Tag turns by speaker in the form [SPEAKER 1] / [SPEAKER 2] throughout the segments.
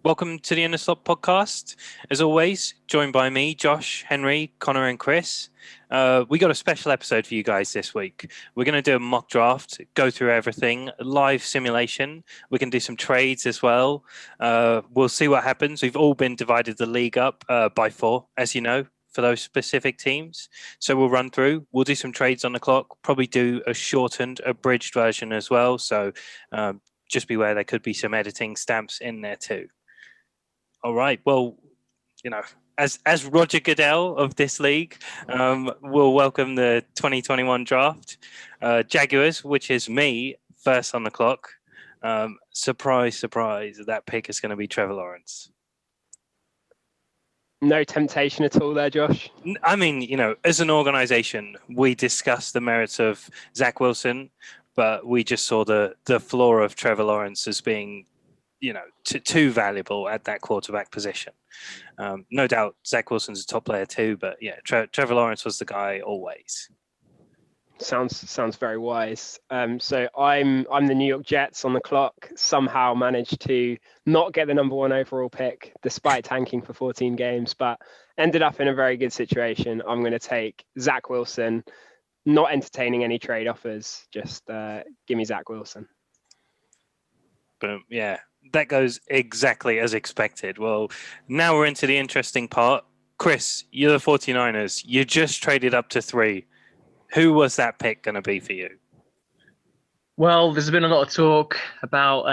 [SPEAKER 1] Welcome to the Slot podcast. As always, joined by me, Josh, Henry, Connor, and Chris. We got a special episode for you guys this week. We're going to do a mock draft, go through everything, live simulation. We can do some trades as well. We'll see what happens. We've all been divided the league up by 4, as you know, for those specific teams. So we'll run through. We'll do some trades on the clock, probably do a shortened, abridged version as well. So just beware, there could be some editing stamps in there too. All right. Well, as Roger Goodell of this league, we'll welcome the 2021 draft. Jaguars, which is me, first on the clock. Surprise, surprise, that pick is going to be Trevor Lawrence.
[SPEAKER 2] No temptation at all there, Josh.
[SPEAKER 1] I mean, as an organization, we discussed the merits of Zach Wilson, but we just saw the floor of Trevor Lawrence as being too valuable at that quarterback position. No doubt Zach Wilson's a top player too, but yeah, Trevor Lawrence was the guy always.
[SPEAKER 2] Sounds very wise. So I'm the New York Jets on the clock. Somehow managed to not get the number 1 overall pick despite tanking for 14 games, but ended up in a very good situation. I'm going to take Zach Wilson, not entertaining any trade offers. Just give me Zach Wilson.
[SPEAKER 1] Boom. Yeah. That goes exactly as expected. Well, now we're into the interesting part. Chris, you're the 49ers. You just traded up to 3. Who was that pick going to be for you?
[SPEAKER 3] Well, there's been a lot of talk about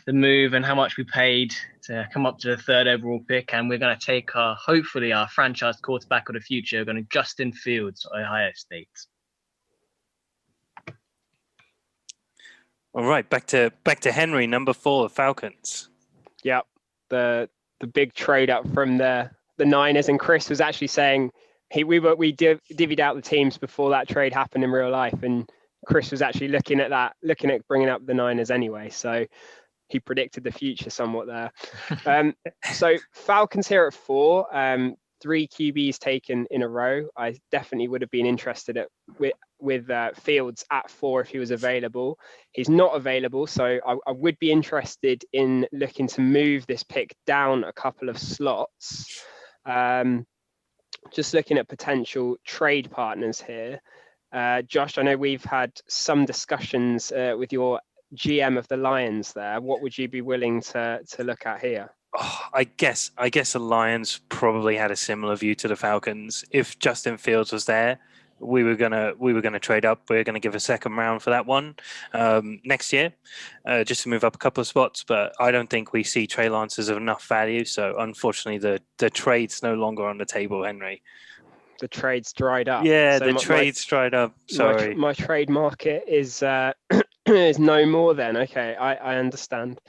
[SPEAKER 3] the move and how much we paid to come up to the 3rd overall pick, and we're going to take hopefully our franchise quarterback of the future. We're going to Justin Fields, Ohio State.
[SPEAKER 1] All right, back to Henry, number 4, Falcons.
[SPEAKER 2] Yep, the big trade up from the Niners, and Chris was actually saying we divvied out the teams before that trade happened in real life, and Chris was actually looking at bringing up the Niners anyway. So he predicted the future somewhat there. So Falcons here at 4. 3 QBs taken in a row. I definitely would have been interested with Fields at 4 if he was available. He's not available, so I would be interested in looking to move this pick down a couple of slots. Just looking at potential trade partners here. Josh, I know we've had some discussions with your GM of the Lions there. What would you be willing to look at here?
[SPEAKER 1] I guess the Lions probably had a similar view to the Falcons. If Justin Fields was there, we were gonna trade up. We were gonna give a second round for that one next year, just to move up a couple of spots. But I don't think we see Trey Lance as of enough value. So unfortunately, the trade's no longer on the table, Henry.
[SPEAKER 2] The trade's dried up.
[SPEAKER 1] Yeah, so trade's dried up. Sorry,
[SPEAKER 2] my trade market is is no more. Then okay, I understand.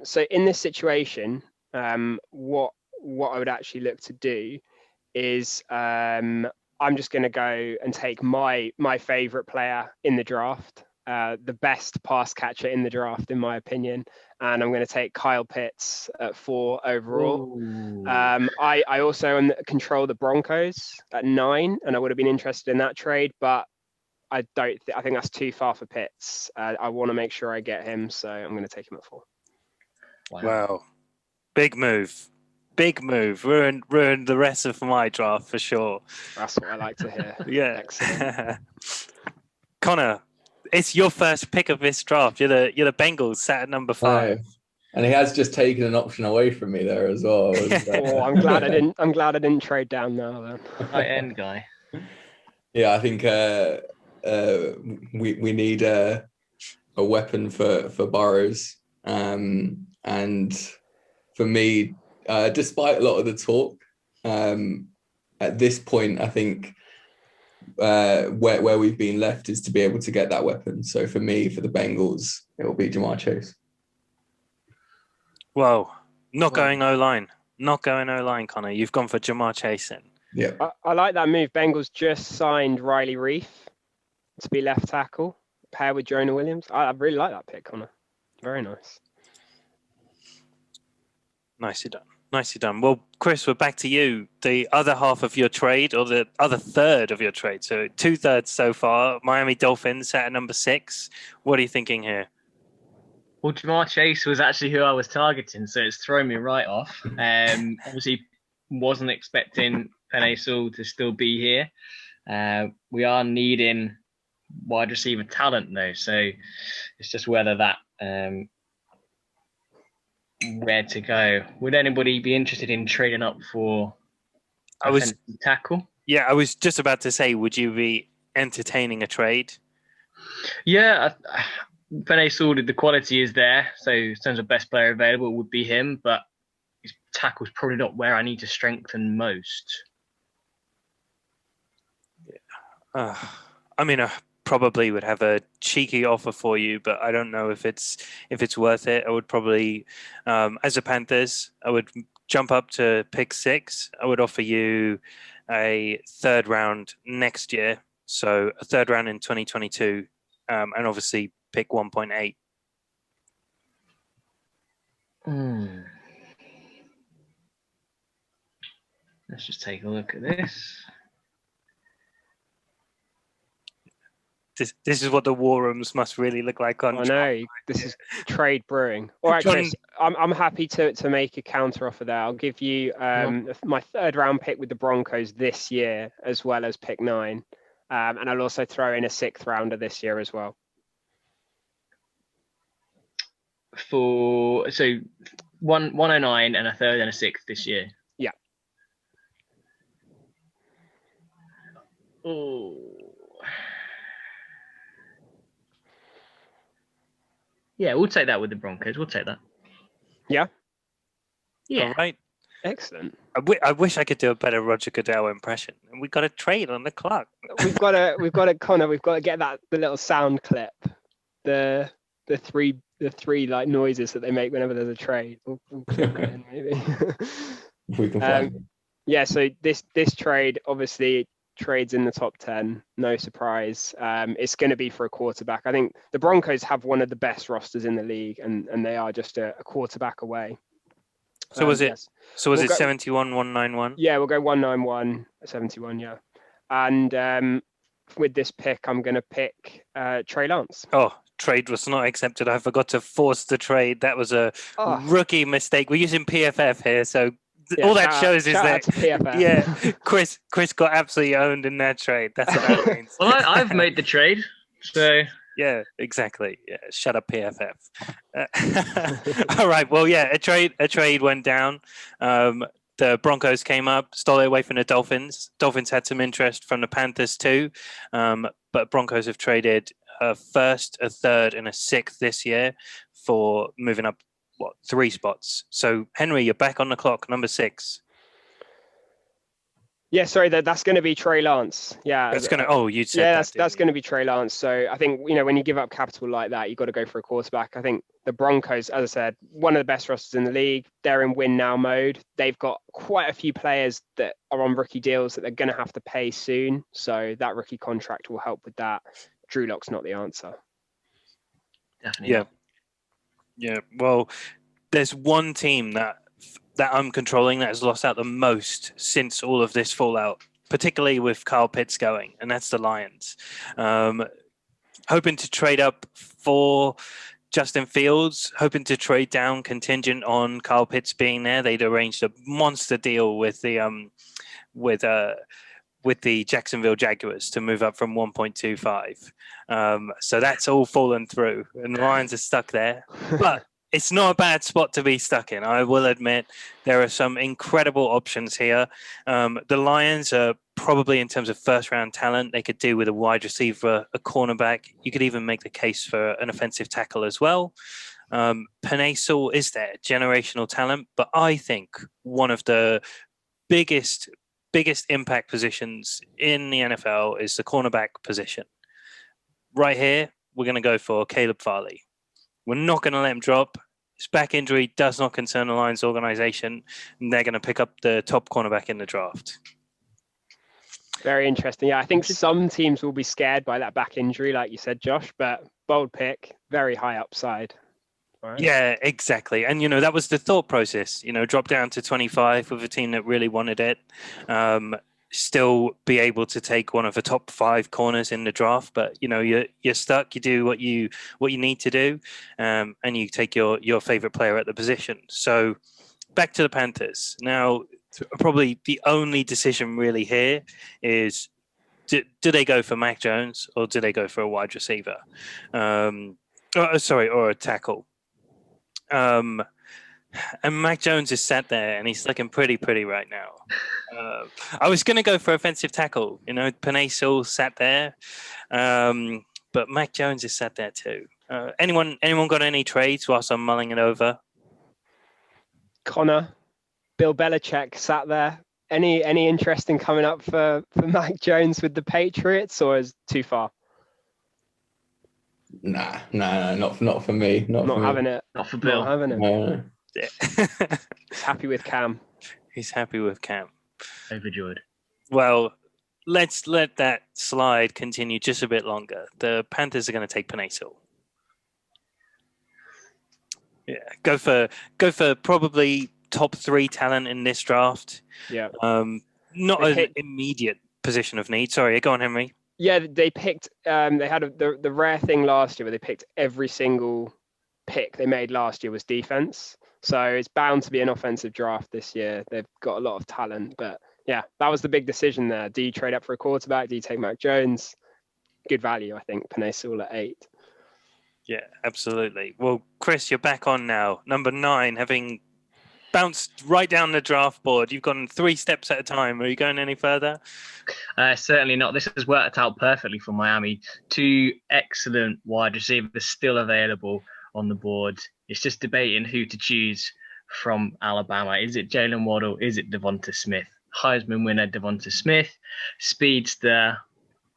[SPEAKER 2] So in this situation, what I would actually look to do is I'm just going to go and take my favorite player in the draft, the best pass catcher in the draft, in my opinion. And I'm going to take Kyle Pitts at 4 overall. I also control the Broncos at 9, and I would have been interested in that trade, but I think that's too far for Pitts. I want to make sure I get him, so I'm going to take him at 4.
[SPEAKER 1] Wow. Big move. Ruined the rest of my draft for sure.
[SPEAKER 2] That's what I like to hear.
[SPEAKER 1] Yeah.
[SPEAKER 2] Excellent.
[SPEAKER 1] Connor, it's your first pick of this draft. You're the Bengals sat at number 5.
[SPEAKER 4] And he has just taken an option away from me there as well.
[SPEAKER 2] I'm glad I didn't trade down now then.
[SPEAKER 3] Right end guy.
[SPEAKER 4] Yeah, I think we need a weapon for Burrows. And for me, despite a lot of the talk, at this point, I think where we've been left is to be able to get that weapon. So for me, for the Bengals, it will be Ja'Marr Chase.
[SPEAKER 1] Whoa, not going O-line, Connor. You've gone for Ja'Marr Chase in.
[SPEAKER 4] Yeah,
[SPEAKER 2] I like that move. Bengals just signed Riley Reef to be left tackle, pair with Jonah Williams. I really like that pick, Connor. Very nice.
[SPEAKER 1] Nicely done. Well, Chris, we're back to you. The other half of your trade, or the other third of your trade. So 2/3 so far. Miami Dolphins sat at number 6. What are you thinking here?
[SPEAKER 3] Well, Jamar Chase was actually who I was targeting, so it's thrown me right off. Obviously, wasn't expecting Penei Sewell to still be here. We are needing wide receiver talent, though, so it's just whether that where to go. Would anybody be interested in trading up for offensive tackle?
[SPEAKER 1] Yeah, I was just about to say, would you be entertaining a trade?
[SPEAKER 3] Yeah, Penei Sewell, the quality is there. So in terms of best player available, it would be him, but his tackle's probably not where I need to strengthen most.
[SPEAKER 1] I mean, I probably would have a cheeky offer for you, but I don't know if it's worth it. I would probably, as a Panthers, I would jump up to pick 6. I would offer you a 3rd round next year, so a 3rd round in 2022, and obviously pick 1.8.
[SPEAKER 3] Let's just take a look at this.
[SPEAKER 1] This is what the war rooms must really look like on.
[SPEAKER 2] I know this is trade brewing. All right, Chris, I'm happy to make a counter offer there. I'll give you my 3rd round pick with the Broncos this year, as well as pick 9, and I'll also throw in a 6th rounder this year as well.
[SPEAKER 3] So 109 and a 3rd and a 6th this year.
[SPEAKER 2] Yeah.
[SPEAKER 3] Oh. Yeah, we'll take that with the Broncos. We'll take that.
[SPEAKER 2] Yeah.
[SPEAKER 3] Yeah.
[SPEAKER 1] All right.
[SPEAKER 2] Excellent.
[SPEAKER 1] I wish I could do a better Roger Goodell impression. And we got a trade on the clock.
[SPEAKER 2] We've got to Connor. We've got to get the little sound clip, the three like noises that they make whenever there's a trade. We'll clip it in maybe.
[SPEAKER 4] We can find it.
[SPEAKER 2] Yeah. So this trade obviously trades in the top 10. No surprise. It's going to be for a quarterback. I think the Broncos have one of the best rosters in the league, and they are just a quarterback away.
[SPEAKER 1] So was it?
[SPEAKER 2] Yes.
[SPEAKER 1] So was it 71-191?
[SPEAKER 2] Yeah, we'll go 191, 71. Yeah, and with this pick, I'm going to pick Trey Lance.
[SPEAKER 1] Oh, trade was not accepted. I forgot to force the trade. That was a rookie mistake. We're using PFF here, so all that shows is that Chris got absolutely owned in that trade. That's what that means.
[SPEAKER 3] Well, I've made the trade, so
[SPEAKER 1] yeah, exactly. Yeah, shut up, PFF. All right. Well, yeah, a trade went down. The Broncos came up, stole it away from the Dolphins. Dolphins had some interest from the Panthers too, but Broncos have traded a 1st, a 3rd, and a 6th this year for moving up 3 spots. So Henry, you're back on the clock, number 6.
[SPEAKER 2] Yeah, sorry, that's going to be Trey Lance. Yeah,
[SPEAKER 1] that's going to. Oh, you said
[SPEAKER 2] that's going to be Trey Lance. So I think when you give up capital like that, you've got to go for a quarterback. I think the Broncos, as I said, one of the best rosters in the league. They're in win now mode. They've got quite a few players that are on rookie deals that they're going to have to pay soon. So that rookie contract will help with that. Drew Lock's not the answer.
[SPEAKER 3] Definitely.
[SPEAKER 1] Yeah. Well, there's one team that I'm controlling that has lost out the most since all of this fallout, particularly with Kyle Pitts going, and that's the Lions. Hoping to trade up for Justin Fields, hoping to trade down contingent on Kyle Pitts being there. They'd arranged a monster deal with the Jacksonville Jaguars to move up from 1.25. So that's all fallen through, and the Lions are stuck there. But it's not a bad spot to be stuck in. I will admit there are some incredible options here. The Lions are probably, in terms of 1st round talent, they could do with a wide receiver, a cornerback. You could even make the case for an offensive tackle as well. Penei Sewell is there, generational talent, but I think one of the biggest impact positions in the NFL is the cornerback position. Right here, we're going to go for Caleb Farley. We're not going to let him drop. His back injury does not concern the Lions organization, and they're going to pick up the top cornerback in the draft.
[SPEAKER 2] Very interesting. Yeah, I think some teams will be scared by that back injury, like you said, Josh, but bold pick, very high upside. Right.
[SPEAKER 1] Yeah, exactly. And, that was the thought process, drop down to 25 with a team that really wanted it. still be able to take one of the top 5 corners in the draft, but you're stuck. You do what you need to do, and you take your favorite player at the position. So back to the Panthers now. Probably the only decision really here is do they go for Mac Jones or do they go for a wide receiver, or a tackle. And Mac Jones is sat there and he's looking pretty right now. I was going to go for offensive tackle. Penei Sewell sat there, but Mac Jones is sat there too. Anyone got any trades whilst I'm mulling it over?
[SPEAKER 2] Connor, Bill Belichick sat there. Any interest in coming up for Mac Jones with the Patriots, or is too far?
[SPEAKER 4] Nah, not for me. Not
[SPEAKER 2] having it.
[SPEAKER 3] Not for Bill.
[SPEAKER 2] Not having it.
[SPEAKER 4] No.
[SPEAKER 1] Yeah.
[SPEAKER 2] He's happy with Cam.
[SPEAKER 1] He's happy with Cam.
[SPEAKER 3] Overjoyed.
[SPEAKER 1] Well, let's let that slide continue just a bit longer. The Panthers are going to take Penei Sewell. Yeah, go for probably top 3 talent in this draft.
[SPEAKER 2] Yeah.
[SPEAKER 1] Not an immediate position of need. Sorry, go on, Henry.
[SPEAKER 2] Yeah, they picked. They had the rare thing last year where they picked every single pick they made last year was defense. So it's bound to be an offensive draft this year. They've got a lot of talent, but yeah, that was the big decision there. Do you trade up for a quarterback? Do you take Mac Jones? Good value, I think. Penei Sewell at 8.
[SPEAKER 1] Yeah, absolutely. Well, Chris, you're back on now. Number 9, having bounced right down the draft board. You've gone 3 steps at a time. Are you going any further?
[SPEAKER 3] Certainly not. This has worked out perfectly for Miami. 2 excellent wide receivers still available on the board. It's just debating who to choose from Alabama. Is it Jalen Waddle? Is it Devonta Smith? Heisman winner Devonta Smith. Speedster,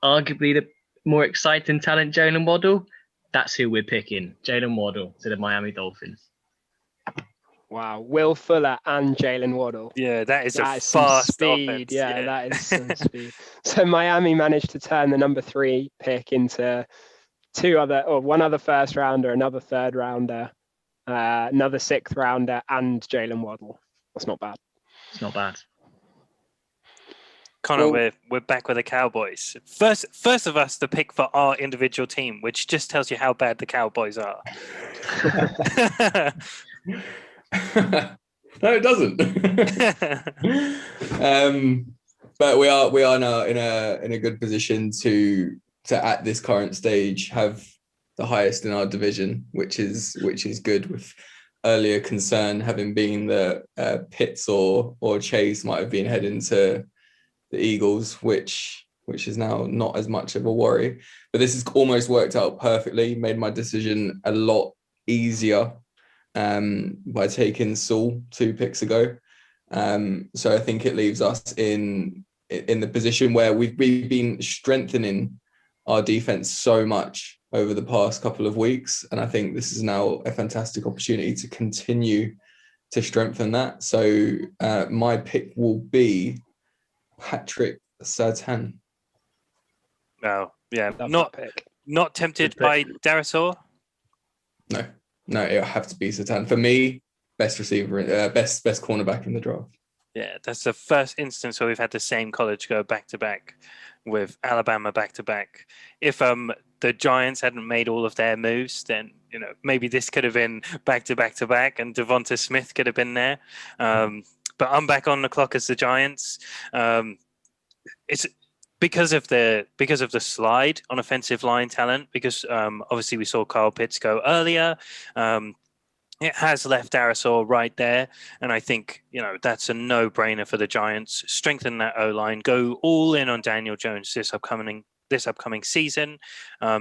[SPEAKER 3] arguably the more exciting talent, Jalen Waddle. That's who we're picking. Jalen Waddle to the Miami Dolphins.
[SPEAKER 2] Wow, Will Fuller and Jalen Waddle.
[SPEAKER 1] Yeah, that is
[SPEAKER 2] some
[SPEAKER 1] fast
[SPEAKER 2] speed.
[SPEAKER 1] offense.
[SPEAKER 2] Yeah, that is some speed. So Miami managed to turn the number 3 pick into one other first rounder, another third rounder, another 6th rounder, and Jalen Waddle. That's not bad.
[SPEAKER 3] It's not bad.
[SPEAKER 1] Connor, we're back with the Cowboys. First of us to pick for our individual team, which just tells you how bad the Cowboys are.
[SPEAKER 4] No, it doesn't. But we are now in a good position to at this current stage have the highest in our division, which is good. With earlier concern having been the Pitts or Chase might have been heading to the Eagles, which is now not as much of a worry. But this has almost worked out perfectly. Made my decision a lot easier by taking Sewell 2 picks ago. So I think it leaves us in the position where we've been strengthening our defense so much over the past couple of weeks. And I think this is now a fantastic opportunity to continue to strengthen that. So my pick will be Patrick Surtain.
[SPEAKER 1] Oh, yeah.
[SPEAKER 2] Pick.
[SPEAKER 1] Not tempted by Darisaw?
[SPEAKER 4] No, it'll have to be Surtain. For me, best receiver, best cornerback in the draft.
[SPEAKER 1] Yeah, that's the first instance where we've had the same college go back-to-back with Alabama back-to-back. If the Giants hadn't made all of their moves, then maybe this could have been back-to-back and Devonta Smith could have been there. But I'm back on the clock as the Giants. It's because of the slide on offensive line talent. Because obviously we saw Kyle Pitts go earlier. It has left Darisaw right there, and I think that's a no-brainer for the Giants. Strengthen that O-line, go all in on Daniel Jones this upcoming season.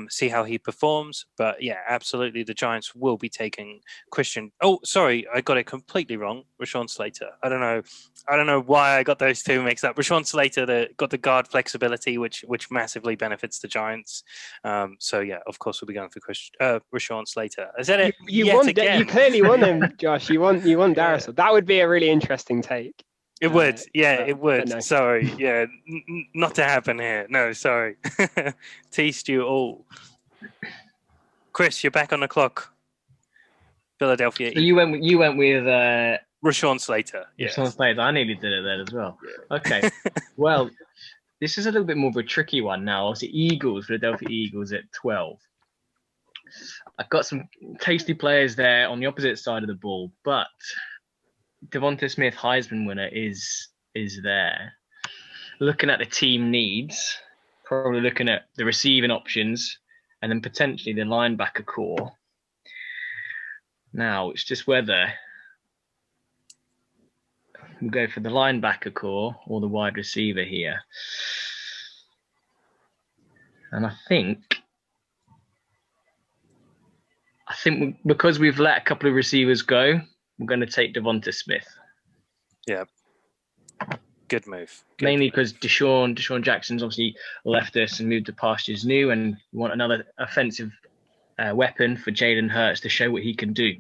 [SPEAKER 1] See how he performs. But yeah, absolutely, the Giants will be taking Christian. Oh, sorry, I got it completely wrong. Rashawn Slater. I don't know why I got those 2 mixed up. Rashawn Slater got the guard flexibility, which massively benefits the Giants. So yeah, of course we'll be going for Rashawn Slater. Is that it?
[SPEAKER 2] You clearly want him, Josh. You want Darisaw. That would be a really interesting take.
[SPEAKER 1] It would, it would.
[SPEAKER 2] No.
[SPEAKER 1] Sorry, yeah, not to happen here. No, sorry. Teased you all. Chris, you're back on the clock. Philadelphia.
[SPEAKER 3] So you went with
[SPEAKER 1] Rashawn Slater. Yes.
[SPEAKER 3] Rashawn Slater. I nearly did it there as well. Okay. Well, this is a little bit more of a tricky one now. Obviously, Philadelphia Eagles at 12. I've got some tasty players there on the opposite side of the ball, but Devonta Smith, Heisman winner, is there. Looking at the team needs, probably looking at the receiving options, and then potentially the linebacker core. Now, it's just whether we'll go for the linebacker core or the wide receiver here. And I think because we've let a couple of receivers go, we're going to take Devonta Smith.
[SPEAKER 1] Yeah. Good move.
[SPEAKER 3] Mainly because Deshaun Jackson's obviously left us and moved to pastures new, and we want another offensive weapon for Jalen Hurts to show what he can do.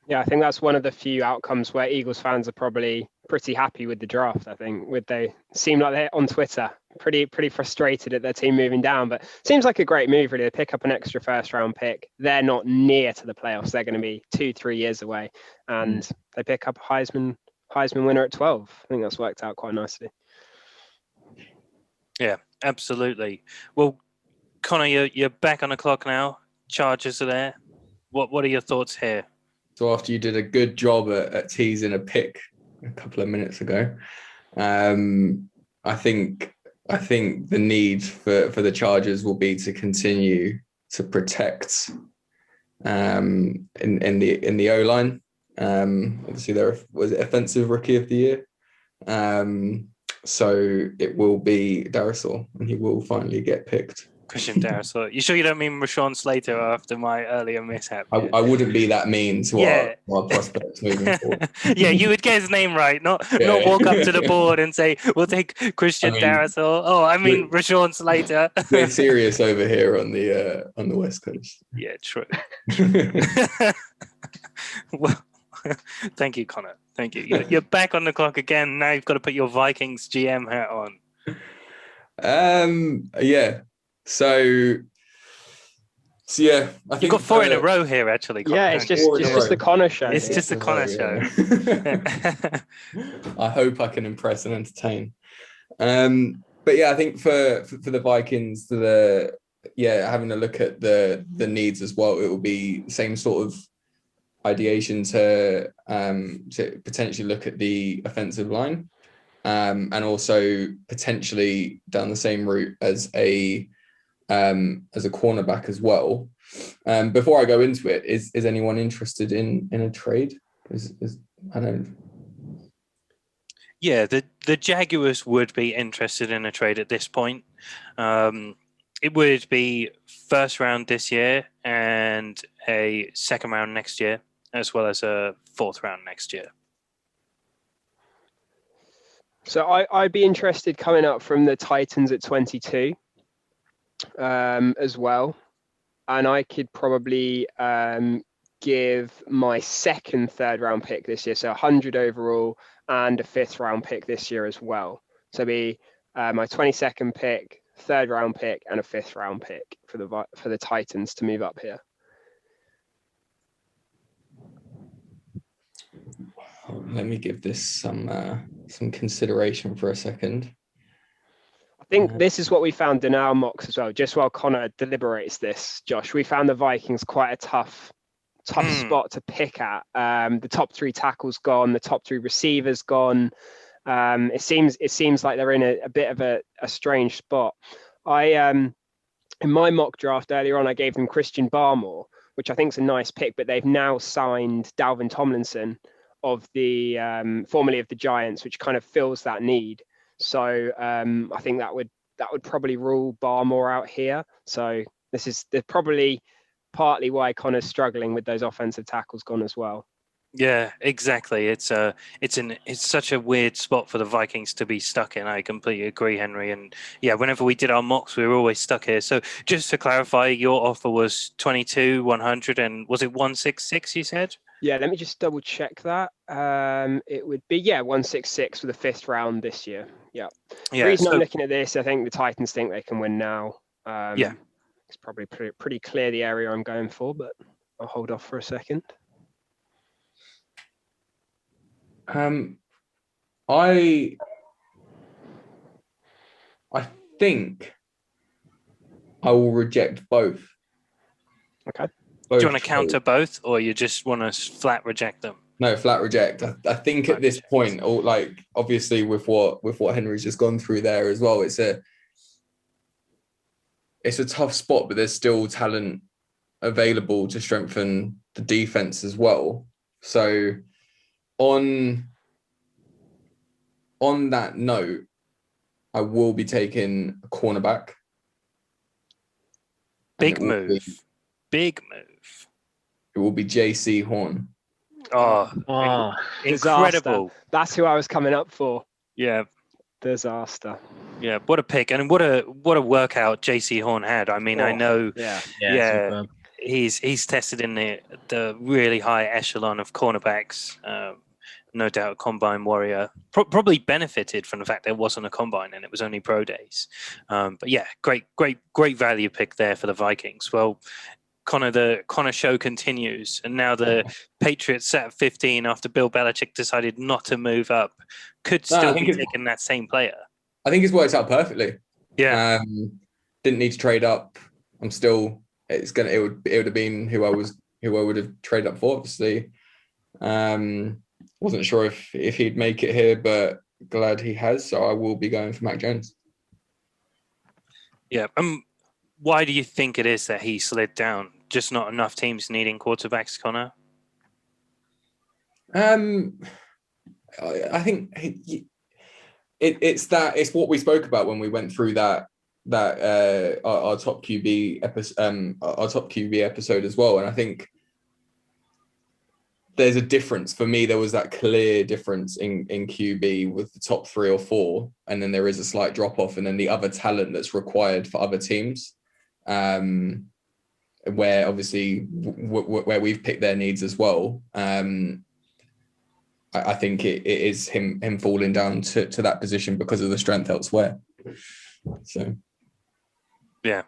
[SPEAKER 2] Yeah, I think that's one of the few outcomes where Eagles fans are probably pretty happy with the draft. I think they seem like they're on Twitter pretty frustrated at their team moving down, but seems like a great move really to pick up an extra first round pick. They're not near to the playoffs. They're going to be 2-3 years away, and they pick up a Heisman winner at 12. I think that's worked out quite nicely.
[SPEAKER 1] Yeah, absolutely. Well, Connor, you're back on the clock now. Chargers are there. What are your thoughts here?
[SPEAKER 4] So after you did a good job at teasing a pick a couple of minutes ago, I think the need for the Chargers will be to continue to protect in the O-line. Obviously, there was offensive rookie of the year. So it will be Darrisaw, and he will finally get picked.
[SPEAKER 1] Christian Darrisaw. You sure you don't mean Rashawn Slater after my earlier mishap?
[SPEAKER 4] I wouldn't be that mean to our prospects moving forward.
[SPEAKER 1] Yeah, you would get his name right, not walk up to the board and say, we'll take Christian Darrisaw. Oh, I mean Rashawn Slater.
[SPEAKER 4] We're serious over here on the West Coast.
[SPEAKER 1] Yeah, true. Well, thank you, Connor. Thank you. You're back on the clock again. Now you've got to put your Vikings GM hat on.
[SPEAKER 4] Yeah. So yeah, I think
[SPEAKER 1] you've got 4 in a row here, actually. Connor.
[SPEAKER 2] Yeah, it's just the Connor show.
[SPEAKER 1] It's just the Connor show.
[SPEAKER 4] I hope I can impress and entertain. But yeah, I think for the Vikings, having a look at the needs as well, it will be the same sort of ideation to potentially look at the offensive line, and also potentially down the same route as a cornerback as well. Before I go into it, is anyone interested in a trade? I don't.
[SPEAKER 1] Yeah, the Jaguars would be interested in a trade at this point. It would be first round this year and a second round next year, as well as a fourth round next year.
[SPEAKER 2] So I'd be interested coming up from the Titans at 22 as well. And I could probably give my second third round pick this year, so 100 overall, and a fifth round pick this year as well. So be my 22nd pick, third round pick, and a fifth round pick for the Titans to move up here.
[SPEAKER 4] Let me give this some consideration for a second.
[SPEAKER 2] I think this is what we found in our mocks as well. Just while Connor deliberates this, Josh, we found the Vikings quite a tough spot to pick at. The top 3 tackles gone, the top 3 receivers gone. It seems like they're in a bit of a strange spot. In my mock draft earlier on, I gave them Christian Barmore, which I think is a nice pick, but they've now signed Dalvin Tomlinson of the formerly of the Giants, which kind of fills that need. So I think that would probably rule Barmore out here. So they're probably partly why Connor's struggling with those offensive tackles gone as well.
[SPEAKER 1] Yeah, exactly. It's such a weird spot for the Vikings to be stuck in. I completely agree, Henry. And yeah, whenever we did our mocks, we were always stuck here. So just to clarify, your offer was 22, 100, and was it 166? You said.
[SPEAKER 2] Yeah, let me just double check that. It would be 166 for the fifth round this year. Yeah. The reason I'm looking at this, I think the Titans think they can win now. It's probably pretty clear the area I'm going for, but I'll hold off for a second.
[SPEAKER 4] I think I will reject both.
[SPEAKER 2] Okay.
[SPEAKER 1] Do you want to counter both, or you just want to flat reject them?
[SPEAKER 4] No, flat reject. I think at this point, or like obviously with what Henry's just gone through there as well, it's a tough spot, but there's still talent available to strengthen the defense as well. So on that note, I will be taking a cornerback.
[SPEAKER 1] Big move.
[SPEAKER 4] It will be JC Horn.
[SPEAKER 1] Incredible.
[SPEAKER 2] Disaster. That's who I was coming up for.
[SPEAKER 1] Yeah.
[SPEAKER 2] Disaster.
[SPEAKER 1] Yeah, what a pick, and what a workout JC Horn had. I mean, I know he's tested in the really high echelon of cornerbacks. No doubt combine warrior. Probably benefited from the fact there wasn't a combine and it was only pro days. But yeah, great value pick there for the Vikings. Well, the Connor show continues, and now the Patriots sat at 15 after Bill Belichick decided not to move up. Could still be taking that same player.
[SPEAKER 4] I think it's worked out perfectly.
[SPEAKER 1] Yeah.
[SPEAKER 4] Didn't need to trade up. It would have been who I would have traded up for, obviously. Wasn't sure if he'd make it here, but glad he has. So I will be going for Mac Jones.
[SPEAKER 1] Yeah. Why do you think it is that he slid down? Just not enough teams needing quarterbacks, Connor?
[SPEAKER 4] I think it's what we spoke about when we went through our top QB episode as well. And I think there's a difference. For me, there was that clear difference in QB with the top 3 or 4, and then there is a slight drop off, and then the other talent that's required for other teams, where obviously where we've picked their needs as well. I think it is him falling down to that position because of the strength elsewhere. So,
[SPEAKER 1] yeah,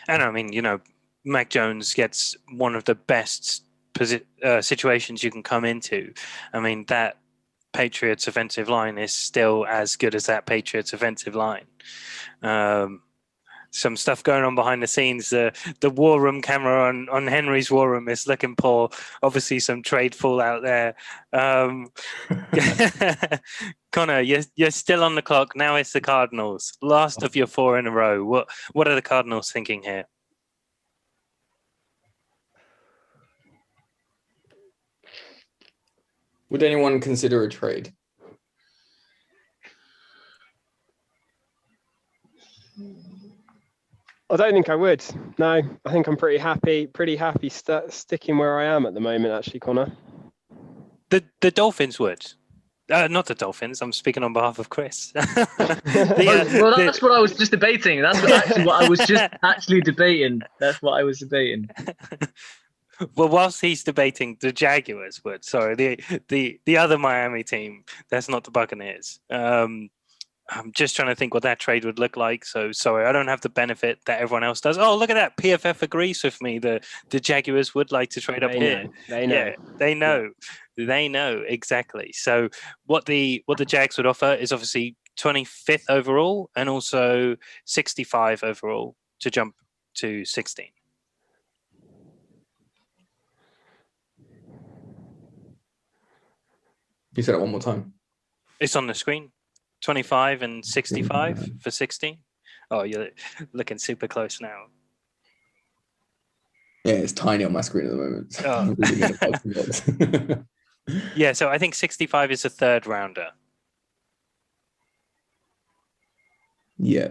[SPEAKER 1] and I mean, Mac Jones gets one of the best situations you can come into. I mean, that Patriots offensive line is still as good as that Patriots offensive line. Some stuff going on behind the scenes. The war room camera on Henry's war room is looking poor. Obviously, some trade fallout there. Connor, you're still on the clock. Now it's the Cardinals. Last of your 4 in a row. What are the Cardinals thinking here?
[SPEAKER 4] Would anyone consider a trade?
[SPEAKER 2] I don't think I would. No, I think I'm pretty happy sticking where I am at the moment, actually, Connor.
[SPEAKER 1] The Dolphins would. Not the Dolphins. I'm speaking on behalf of Chris.
[SPEAKER 3] That's what I was just debating. That's what I was just actually debating. That's what I was debating.
[SPEAKER 1] Well, whilst he's debating, the Jaguars would. Sorry, the other Miami team. That's not the Buccaneers. I'm just trying to think what that trade would look like. So sorry, I don't have the benefit that everyone else does. Oh, look at that. PFF agrees with me. The Jaguars would like to trade up here.
[SPEAKER 2] They know.
[SPEAKER 1] Yeah, they know. They know exactly. So what the Jags would offer is obviously 25th overall and also 65 overall to jump to 16.
[SPEAKER 4] You said it one more time.
[SPEAKER 1] It's on the screen. 25 and 65 for 16. Oh, you're looking super close now.
[SPEAKER 4] Yeah, it's tiny on my screen at the moment.
[SPEAKER 1] Yeah, so I think 65 is a 3rd rounder.
[SPEAKER 4] Yeah.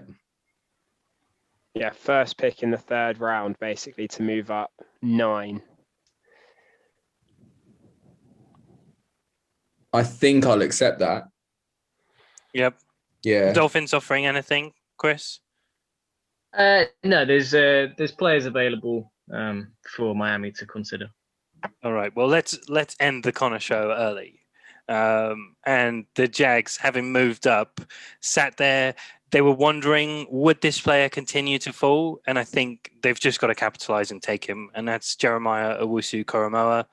[SPEAKER 2] Yeah, first pick in the 3rd round, basically, to move up 9.
[SPEAKER 4] I think I'll accept that.
[SPEAKER 1] Yep.
[SPEAKER 4] Yeah.
[SPEAKER 1] Dolphins offering anything, Chris?
[SPEAKER 3] No, there's players available for Miami to consider.
[SPEAKER 1] All right. Well, let's end the Connor show early. And the Jags, having moved up, sat there they were wondering, would this player continue to fall? And I think they've just got to capitalize and take him. And that's Jeremiah Owusu-Koromoa.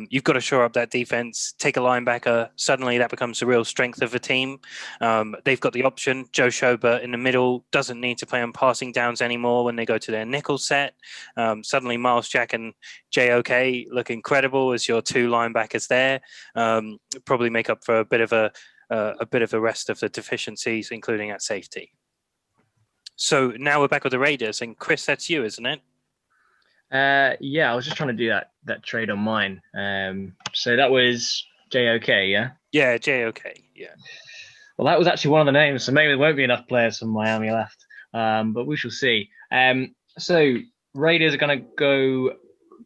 [SPEAKER 1] You've got to shore up that defense, take a linebacker. Suddenly that becomes the real strength of the team. They've got the option. Joe Schobert in the middle doesn't need to play on passing downs anymore when they go to their nickel set. Suddenly Miles Jack and JOK look incredible as your two linebackers there. Probably make up for a bit of the rest of the deficiencies, including at safety. So now we're back with the Raiders, and Chris, that's you, isn't it?
[SPEAKER 3] Yeah, I was just trying to do that trade on mine. So that was JOK, yeah?
[SPEAKER 1] Yeah, JOK, yeah.
[SPEAKER 3] Well, that was actually one of the names, so maybe there won't be enough players from Miami left, but we shall see. So Raiders are going to go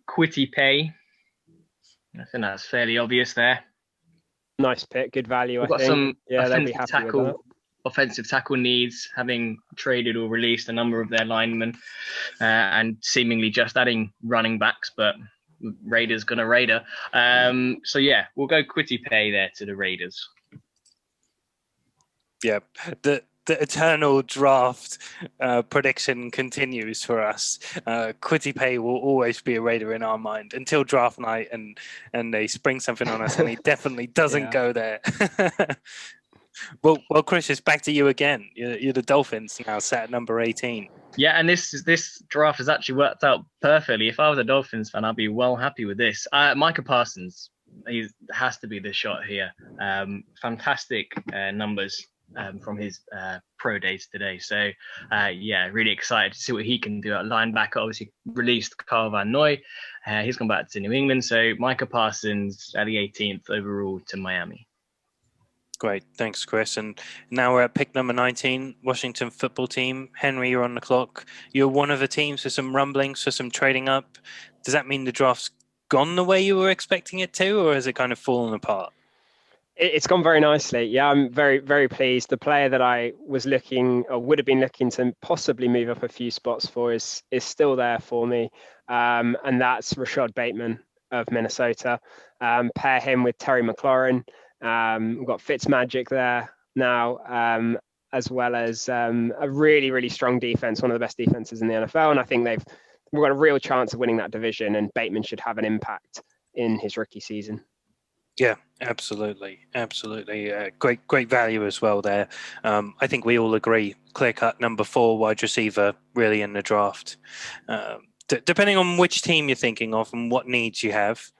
[SPEAKER 3] Kwity Paye. I think that's fairly obvious there.
[SPEAKER 2] Nice pick, good value.
[SPEAKER 3] We've got some offensive tackle needs, having traded or released a number of their linemen, and seemingly just adding running backs, but Raiders gonna Raider. So yeah, we'll go Kwity Paye there to the Raiders.
[SPEAKER 1] Yeah, the eternal draft prediction continues for us. Kwity Paye will always be a Raider in our mind until draft night, and they spring something on us, and he definitely doesn't go there. Well, Chris, it's back to you again. You're the Dolphins now, sat at number 18.
[SPEAKER 3] Yeah, and this draft has actually worked out perfectly. If I was a Dolphins fan, I'd be well happy with this. Micah Parsons, he has to be the shot here. Fantastic numbers from his pro days today. So, yeah, really excited to see what he can do at linebacker. Obviously, released Carl Van Noy. He's gone back to New England. So, Micah Parsons at the 18th overall to Miami.
[SPEAKER 1] Great. Thanks, Chris. And now we're at pick number 19, Washington football team. Henry, you're on the clock. You're one of the teams for some rumblings, for some trading up. Does that mean the draft's gone the way you were expecting it to, or has it kind of fallen apart?
[SPEAKER 2] It's gone very nicely. Yeah, I'm very, very pleased. The player that I was looking, or would have been looking to possibly move up a few spots for is still there for me. And that's Rashad Bateman of Minnesota. Pair him with Terry McLaurin. We've got Fitzmagic there now, as well as a really, really strong defense, one of the best defenses in the NFL. And I think we've got a real chance of winning that division, and Bateman should have an impact in his rookie season.
[SPEAKER 1] Yeah, absolutely. Great value as well there. I think we all agree, clear-cut number 4 wide receiver really in the draft. Depending on which team you're thinking of and what needs you have,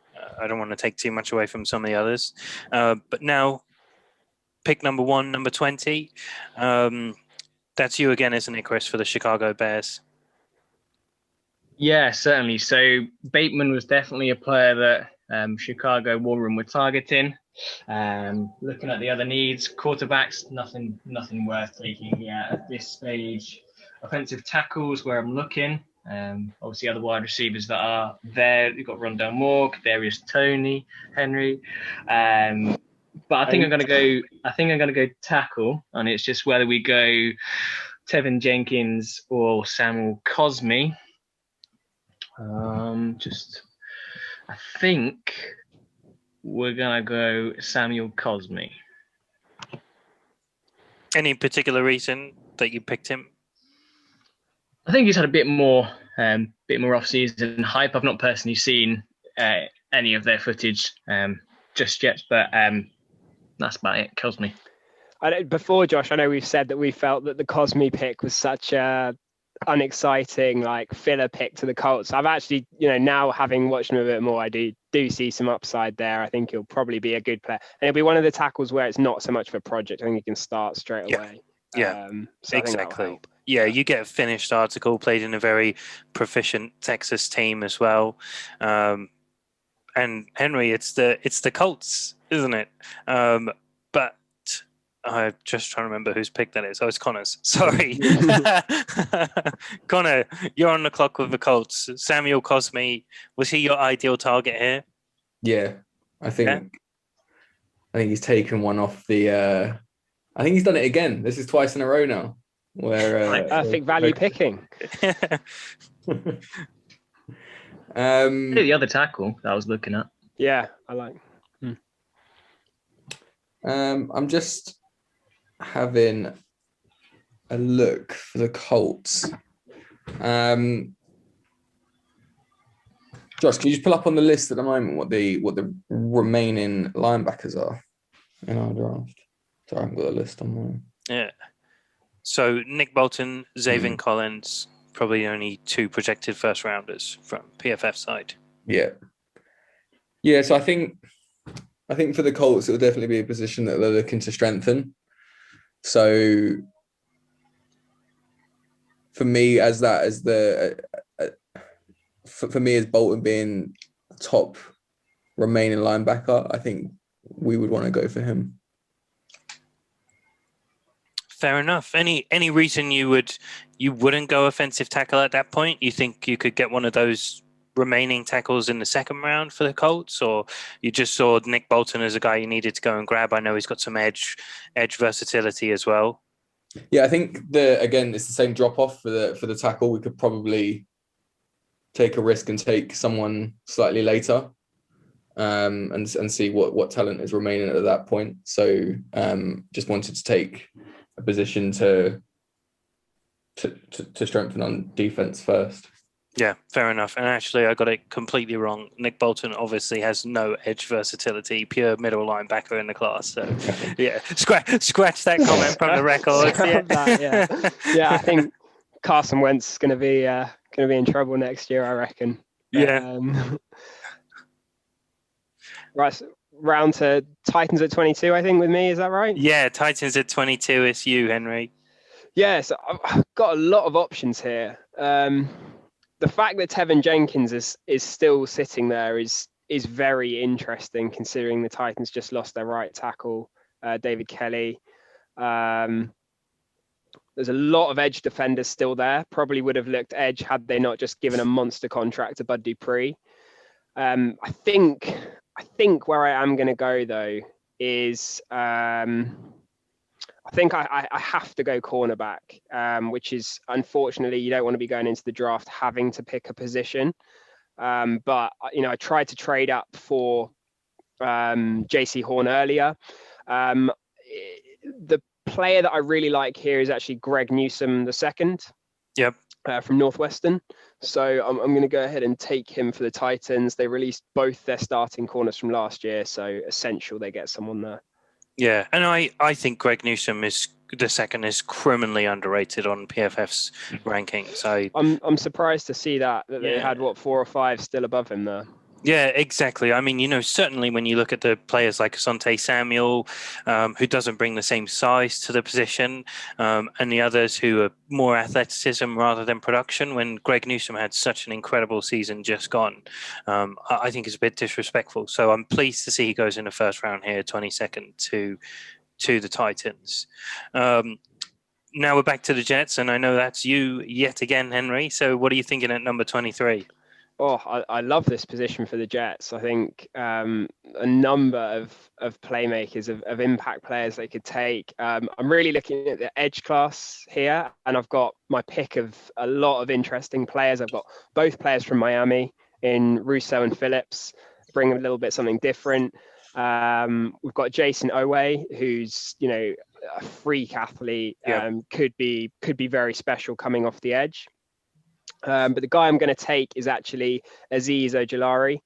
[SPEAKER 1] I don't want to take too much away from some of the others. But now, pick number 1, number 20. That's you again, isn't it, Chris, for the Chicago Bears?
[SPEAKER 3] Yeah, certainly. So Bateman was definitely a player that Chicago War Room were targeting. Looking at the other needs, quarterbacks, nothing worth taking at this stage. Offensive tackles, where I'm looking. Obviously, other wide receivers that are there. You've got Rondell Moore, Kadarius Toney, Henry. But I think I'm going to go tackle, and it's just whether we go Tevin Jenkins or Samuel Cosmi. I think we're going to go Samuel Cosmi.
[SPEAKER 1] Any particular reason that you picked him?
[SPEAKER 3] I think he's had a bit more off-season hype. I've not personally seen any of their footage just yet, but that's about it. Cosmi.
[SPEAKER 2] Before, Josh, I know we've said that we felt that the Cosmi pick was such a unexciting filler pick to the Colts. I've actually, now having watched him a bit more, I do see some upside there. I think he'll probably be a good player, and he'll be one of the tackles where it's not so much of a project. I think he can start straight away.
[SPEAKER 1] Yeah,
[SPEAKER 2] so
[SPEAKER 1] exactly. Yeah, you get a finished article, played in a very proficient Texas team as well. And Henry, it's the Colts, isn't it? But I'm just trying to remember whose pick that is. Oh, it's Connor's. Sorry. Connor, you're on the clock with the Colts. Samuel Cosmi, was he your ideal target here?
[SPEAKER 4] Yeah, I think he's taken one off the... I think he's done it again. This is twice in a row now. Where
[SPEAKER 2] perfect value picking.
[SPEAKER 3] The other tackle that I was looking at.
[SPEAKER 2] Yeah, I like.
[SPEAKER 4] I'm just having a look for the Colts. Josh, can you just pull up on the list at the moment what the remaining linebackers are in our draft? Sorry, I haven't got the list on mine.
[SPEAKER 1] Yeah. So Nick Bolton, Zaven Collins, probably only 2 projected first rounders from PFF side.
[SPEAKER 4] Yeah. Yeah, so I think for the Colts, it will definitely be a position that they're looking to strengthen. So for me, as Bolton being top remaining linebacker, I think we would want to go for him.
[SPEAKER 1] Fair enough. Any reason you wouldn't go offensive tackle at that point? You think you could get one of those remaining tackles in the second round for the Colts, or you just saw Nick Bolton as a guy you needed to go and grab? I know he's got some edge versatility as well.
[SPEAKER 4] Yeah, I think it's the same drop off for the tackle. We could probably take a risk and take someone slightly later, and see what talent is remaining at that point. So just wanted to take a position to strengthen on defense first.
[SPEAKER 1] Yeah, fair enough. And actually, I got it completely wrong. Nick Bolton obviously has no edge versatility, pure middle linebacker in the class. So, yeah, scratch that comment from the record.
[SPEAKER 2] Yeah, I think Carson Wentz is going to be in trouble next year, I reckon.
[SPEAKER 1] Yeah.
[SPEAKER 2] Right, so round to Titans at 22, I think, with me. Is that right?
[SPEAKER 1] Yeah, Titans at 22. It's you, Henry.
[SPEAKER 2] Yeah, so I've got a lot of options here. The fact that Tevin Jenkins is still sitting there is very interesting, considering the Titans just lost their right tackle, David Kelly. There's a lot of edge defenders still there. Probably would have looked edge had they not just given a monster contract to Bud Dupree. I think where I am going to go though is I think I have to go cornerback, which is unfortunately you don't want to be going into the draft having to pick a position. But I tried to trade up for JC Horn earlier. The player that I really like here is actually Greg Newsome II.
[SPEAKER 1] Yep.
[SPEAKER 2] From Northwestern. So I'm going to go ahead and take him for the Titans. They released both their starting corners from last year, so essential they get someone there.
[SPEAKER 1] Yeah, and I think Greg Newsome is criminally underrated on PFF's rankings.
[SPEAKER 2] I'm surprised to see that they had 4 or 5 still above him there.
[SPEAKER 1] Yeah, exactly. I mean, certainly when you look at the players like Asante Samuel, who doesn't bring the same size to the position, and the others who are more athleticism rather than production, when Greg Newsome had such an incredible season just gone, I think it's a bit disrespectful. So I'm pleased to see he goes in the first round here, 22nd to the Titans. Now we're back to the Jets, and I know that's you yet again, Henry. So what are you thinking at number 23?
[SPEAKER 2] Oh, I love this position for the Jets. I think a number of playmakers, of impact players they could take. I'm really looking at the edge class here, and I've got my pick of a lot of interesting players. I've got both players from Miami in Russo and Phillips, bring a little bit something different. We've got Jason Owe, who's a freak athlete, could be very special coming off the edge. But the guy I'm going to take is actually Azeez Ojulari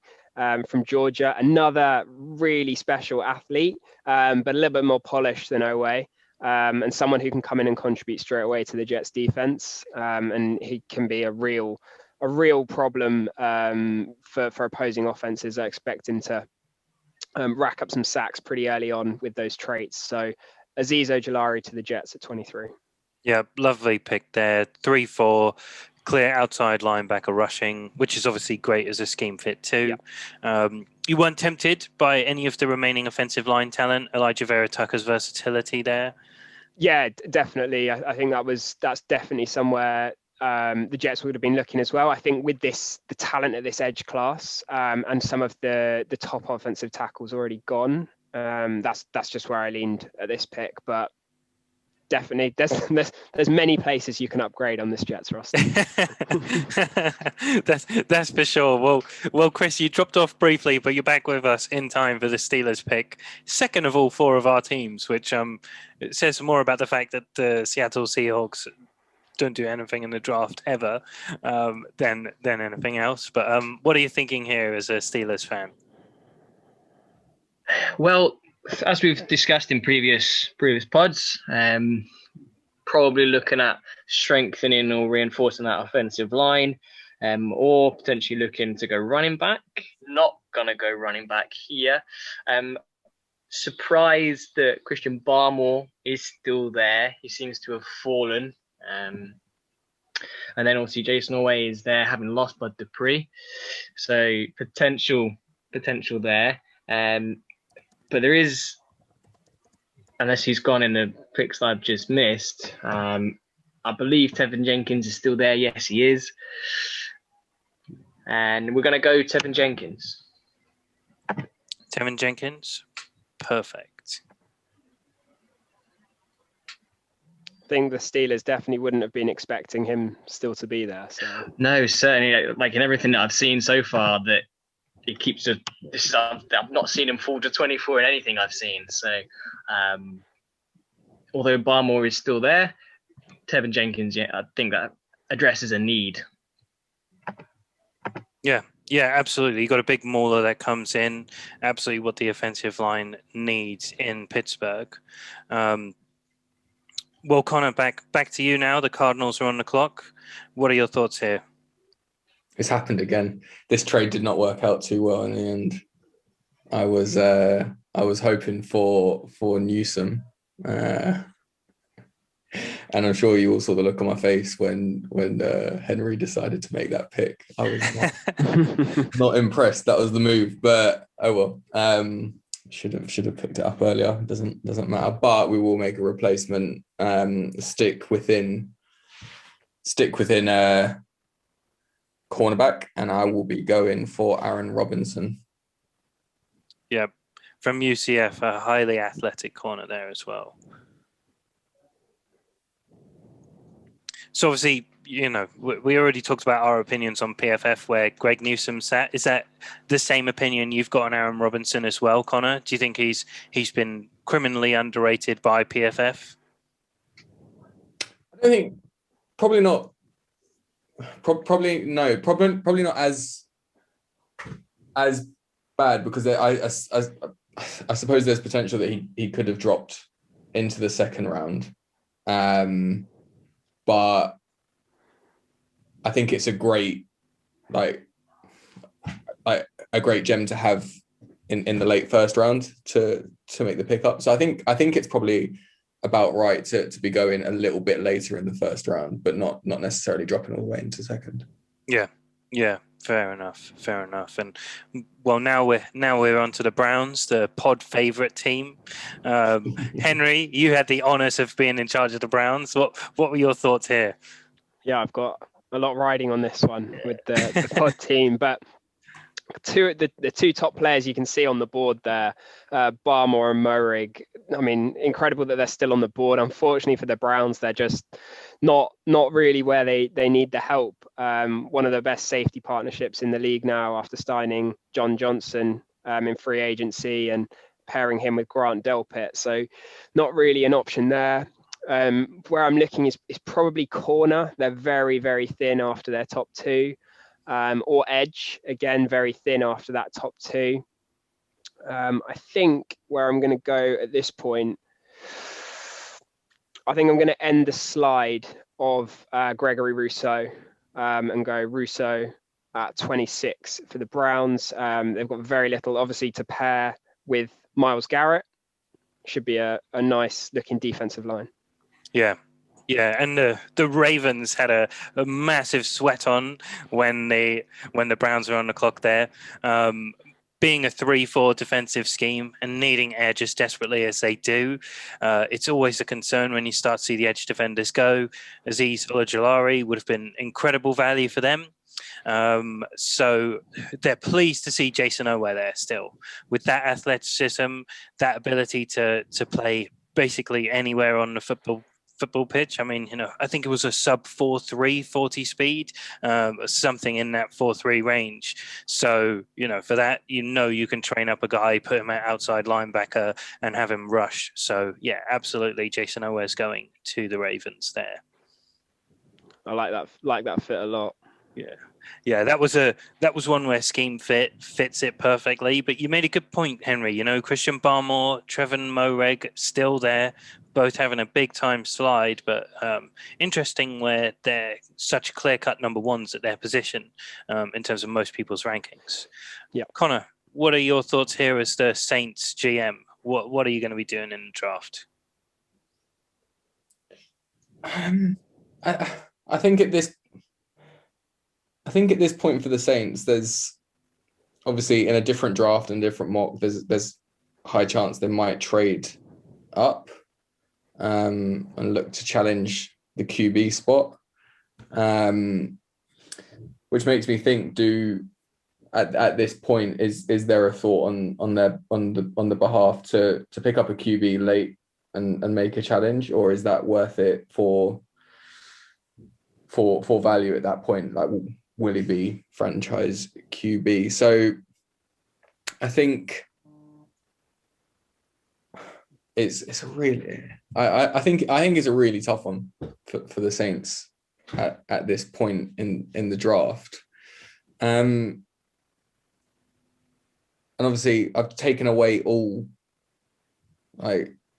[SPEAKER 2] from Georgia, another really special athlete, but a little bit more polished than Owe, and someone who can come in and contribute straight away to the Jets defense. And he can be a real problem for opposing offenses. I expect him to rack up some sacks pretty early on with those traits. So Azeez Ojulari to the Jets at 23. Yeah,
[SPEAKER 1] lovely pick there. 3-4. Clear outside linebacker rushing, which is obviously great as a scheme fit too. Yep. You weren't tempted by any of the remaining offensive line talent, Elijah Vera Tucker's versatility there?
[SPEAKER 2] Yeah, definitely. I think that's definitely somewhere the Jets would have been looking as well. I think with the talent of this edge class and some of the top offensive tackles already gone, that's just where I leaned at this pick. But definitely. There's many places you can upgrade on this Jets roster.
[SPEAKER 1] that's for sure. Well, Chris, you dropped off briefly, but you're back with us in time for the Steelers pick, second of all four of our teams, which it says more about the fact that the Seattle Seahawks don't do anything in the draft ever than anything else. But what are you thinking here as a Steelers fan?
[SPEAKER 3] Well, as we've discussed in previous pods, probably looking at strengthening or reinforcing that offensive line, or potentially looking to go running back. Not gonna go running back here. Surprised that Christian Barmore is still there. He seems to have fallen. And then obviously Jason Oweh is there, having lost Bud Dupree. So potential there. But there is, unless he's gone in the picks I've just missed, I believe Tevin Jenkins is still there. Yes, he is. And we're going to go Tevin Jenkins.
[SPEAKER 1] Tevin Jenkins? Perfect.
[SPEAKER 2] I think the Steelers definitely wouldn't have been expecting him still to be there. So.
[SPEAKER 3] No, certainly. Like in everything that I've seen so far, that he keeps I've not seen him fall to 24 in anything I've seen. So, although Barmore is still there, Tevin Jenkins, I think that addresses a need.
[SPEAKER 1] Yeah, absolutely. You got a big mauler that comes in. Absolutely, what the offensive line needs in Pittsburgh. Well, Connor, back to you now. The Cardinals are on the clock. What are your thoughts here?
[SPEAKER 4] It's happened again. This trade did not work out too well in the end. I was hoping for Newsome, and I'm sure you all saw the look on my face when Henry decided to make that pick. I was not impressed. That was the move, but oh well. Should have picked it up earlier. Doesn't matter. But we will make a replacement. Stick within cornerback, and I will be going for Aaron Robinson.
[SPEAKER 1] Yeah, from UCF, a highly athletic corner there as well. So obviously, we already talked about our opinions on PFF where Greg Newsome sat. Is that the same opinion you've got on Aaron Robinson as well, Connor? Do you think he's been criminally underrated by PFF?
[SPEAKER 4] I don't think, probably not. Probably no. Probably not as bad, because I suppose there's potential that he could have dropped into the second round. But I think it's a great gem to have in the late first round to make the pickup. So I think it's probably about right to be going a little bit later in the first round, but not necessarily dropping all the way into second.
[SPEAKER 1] Yeah, fair enough. And well, now we're on to the Browns, the pod favorite team. Henry, you had the honors of being in charge of the Browns. What were your thoughts here?
[SPEAKER 2] Yeah, I've got a lot riding on this one with the pod team, but the two top players you can see on the board there, Barmore and Moehrig. I mean, incredible that they're still on the board. Unfortunately for the Browns, they're just not really where they need the help. One of the best safety partnerships in the league now after signing John Johnson in free agency and pairing him with Grant Delpit. So not really an option there. Where I'm looking is probably corner. They're very, very thin after their top two. Or edge, again, very thin after that top two. I think where I'm going to go at this point, I think I'm going to end the slide of Gregory Rousseau and go Rousseau at 26 for the Browns. They've got very little, obviously, to pair with Myles Garrett. Should be a nice looking defensive line.
[SPEAKER 1] Yeah, and the Ravens had a massive sweat on when the Browns were on the clock there. Being a 3-4 defensive scheme and needing edge as desperately as they do, it's always a concern when you start to see the edge defenders go. Azeez Ojulari would have been incredible value for them. So they're pleased to see Jason Oweh there still. With that athleticism, that ability to play basically anywhere on the football football pitch. I mean, I think it was a sub 4.3 40 speed, something in that 4.3 range. So, for that, you can train up a guy, put him at outside linebacker and have him rush. So, yeah, absolutely. Jason Oweh's going to the Ravens there.
[SPEAKER 2] I like that fit a lot.
[SPEAKER 1] Yeah, that was one where scheme fits it perfectly. But you made a good point, Henry. Christian Barmore, Trevon Moehrig still there, both having a big time slide. But interesting where they're such clear-cut number ones at their position in terms of most people's rankings.
[SPEAKER 2] Yeah,
[SPEAKER 1] Connor, what are your thoughts here as the Saints GM? What are you going to be doing in the draft?
[SPEAKER 4] I think at this point for the Saints, there's obviously in a different draft and different mock, there's high chance they might trade up and look to challenge the QB spot, which makes me think: at this point is there a thought on the behalf to pick up a QB late and make a challenge, or is that worth it for value at that point? Like, will he be franchise QB? So I think it's a really I think it's a really tough one for the Saints at this point in the draft. And obviously I've taken away all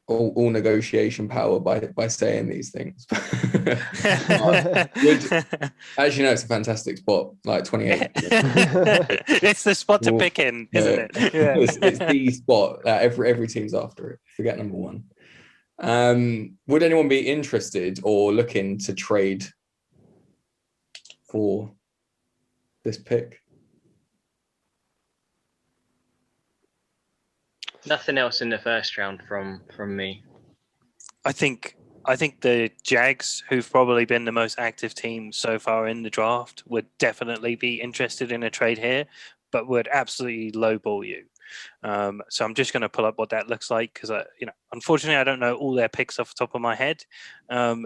[SPEAKER 4] negotiation power by saying these things. Actually, no, it's a fantastic spot, like 28.
[SPEAKER 1] It's the spot to pick in, isn't it? Yeah.
[SPEAKER 4] It's the spot that every team's after it. Forget number one. Would anyone be interested or looking to trade for this pick?
[SPEAKER 3] Nothing else in the first round from me.
[SPEAKER 1] I think the Jags, who've probably been the most active team so far in the draft, would definitely be interested in a trade here, but would absolutely lowball you. So I'm just going to pull up what that looks like because unfortunately I don't know all their picks off the top of my head.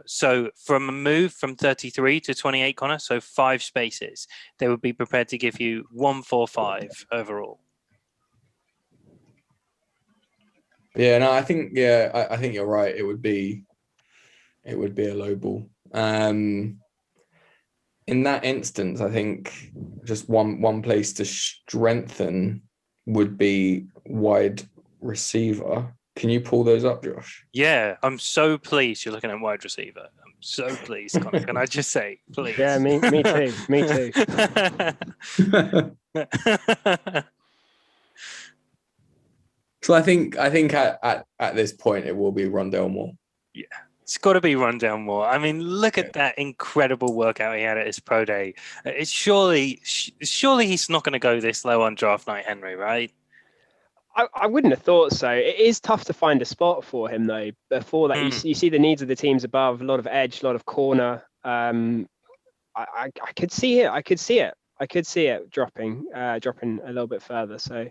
[SPEAKER 1] So from a move from 33 to 28, Connor, so 5 spaces, they would be prepared to give you 145 overall.
[SPEAKER 4] Yeah, no, I think you're right. It would be a low ball. In that instance, I think just one place to strengthen would be wide receiver. Can you pull those up, Josh?
[SPEAKER 1] Yeah, I'm so pleased you're looking at wide receiver. I'm so pleased, Connor. Can I just say, please?
[SPEAKER 2] Yeah, me too. Me too.
[SPEAKER 4] So I think at this point it will be Rondale Moore.
[SPEAKER 1] Yeah, it's got to be Rondale Moore. I mean, look at that incredible workout he had at his pro day. It's surely he's not going to go this low on draft night, Henry, right?
[SPEAKER 2] I wouldn't have thought so. It is tough to find a spot for him, though. Before that, you see the needs of the teams above, a lot of edge, a lot of corner. I could see it. I could see it dropping a little bit further. So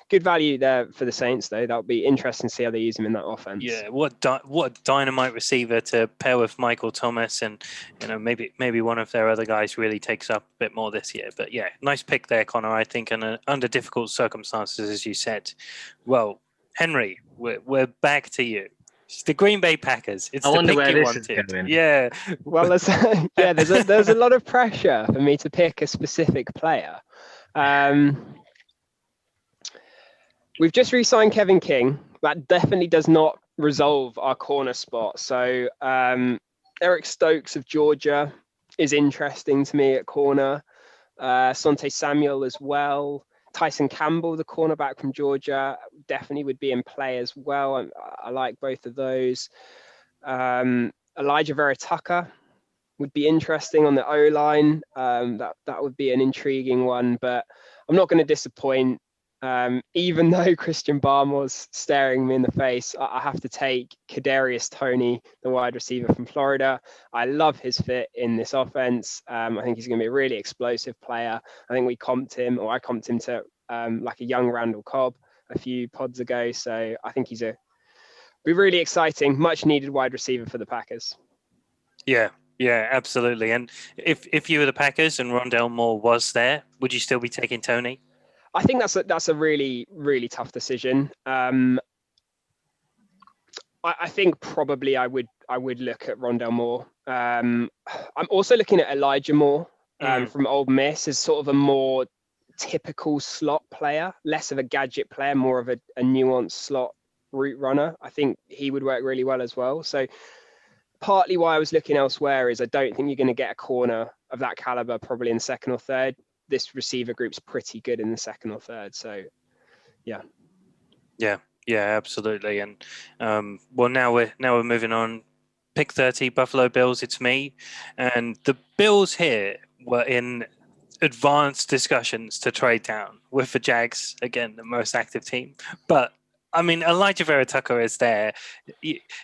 [SPEAKER 2] good value there for the Saints, though. That'll be interesting to see how they use him in that offense.
[SPEAKER 1] Yeah, what dynamite receiver to pair with Michael Thomas, and maybe one of their other guys really takes up a bit more this year. But yeah, nice pick there, Connor. I think, and under difficult circumstances, as you said. Well, Henry, we're back to you. It's the Green Bay Packers. It's
[SPEAKER 3] I
[SPEAKER 1] the
[SPEAKER 3] wonder
[SPEAKER 1] pick
[SPEAKER 3] where
[SPEAKER 1] you
[SPEAKER 3] this is
[SPEAKER 1] wanted.
[SPEAKER 3] going.
[SPEAKER 1] Yeah.
[SPEAKER 2] Well, there's a lot of pressure for me to pick a specific player. We've just re-signed Kevin King. That definitely does not resolve our corner spot. So Eric Stokes of Georgia is interesting to me at corner. Asante Samuel as well. Tyson Campbell, the cornerback from Georgia, definitely would be in play as well. I like both of those. Elijah Vera Tucker would be interesting on the O-line. That would be an intriguing one, but I'm not going to disappoint. Even though Christian Barmore's staring me in the face, I have to take Kadarius Toney, the wide receiver from Florida. I love his fit in this offense. I think he's going to be a really explosive player. I think I comped him to like a young Randall Cobb a few pods ago. So I think he's a be really exciting. Much needed wide receiver for the Packers.
[SPEAKER 1] Yeah, absolutely. And if you were the Packers and Rondell Moore was there, would you still be taking Tony?
[SPEAKER 2] I think that's a really, really tough decision. I think probably I would look at Rondell Moore. I'm also looking at Elijah Moore from Ole Miss as sort of a more typical slot player, less of a gadget player, more of a nuanced slot route runner. I think he would work really well as well. So partly why I was looking elsewhere is I don't think you're going to get a corner of that caliber probably in second or third. This receiver group's pretty good in the second or third. So yeah.
[SPEAKER 1] Yeah, absolutely. And well, now we're moving on. Pick 30, Buffalo Bills. It's me, and the Bills here were in advanced discussions to trade down with the Jags, again the most active team. But I mean, Elijah Vera Tucker is there.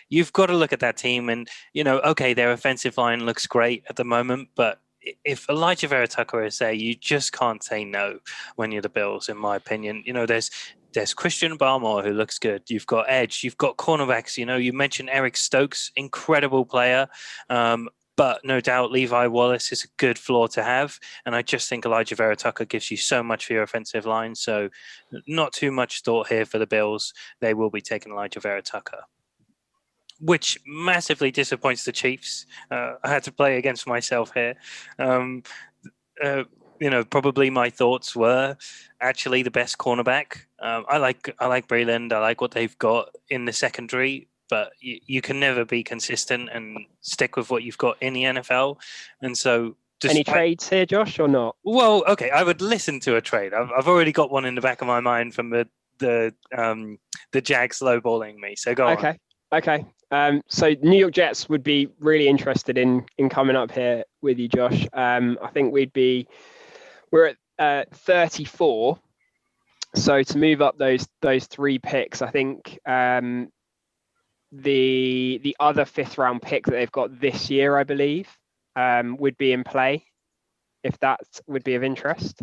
[SPEAKER 1] You've got to look at that team, and okay, their offensive line looks great at the moment, but if Elijah Vera Tucker is there, you just can't say no when you're the Bills, in my opinion. There's Christian Barmore, who looks good. You've got edge. You've got cornerbacks. You mentioned Eric Stokes, incredible player. But no doubt Levi Wallace is a good floor to have. And I just think Elijah Vera Tucker gives you so much for your offensive line. So not too much thought here for the Bills. They will be taking Elijah Vera Tucker, which massively disappoints the Chiefs. I had to play against myself here. Probably my thoughts were actually the best cornerback. I like Breland. I like what they've got in the secondary, but you can never be consistent and stick with what you've got in the NFL. And so,
[SPEAKER 2] any trades here, Josh, or not?
[SPEAKER 1] Well, okay, I would listen to a trade. I've already got one in the back of my mind from the Jags lowballing me. So go on.
[SPEAKER 2] Okay. So New York Jets would be really interested in coming up here with you, Josh. I think we're at 34. So to move up those 3 picks, I think the other 5th round pick that they've got this year, I believe, would be in play, if that would be of interest.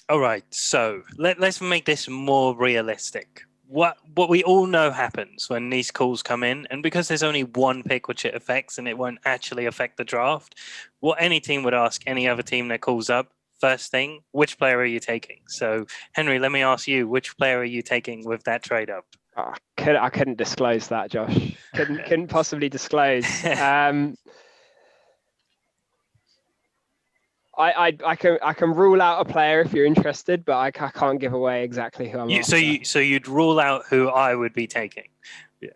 [SPEAKER 1] All right. So let's make this more realistic. What we all know happens when these calls come in, and because there's only one pick which it affects and it won't actually affect the draft, what any team would ask any other team that calls up, first thing, which player are you taking? So, Henry, let me ask you, which player are you taking with that trade up?
[SPEAKER 2] I couldn't disclose that, Josh. Couldn't possibly disclose. I can rule out a player if you're interested, but I can't give away exactly who I'm after.
[SPEAKER 1] So you'd rule out who I would be taking. Yeah,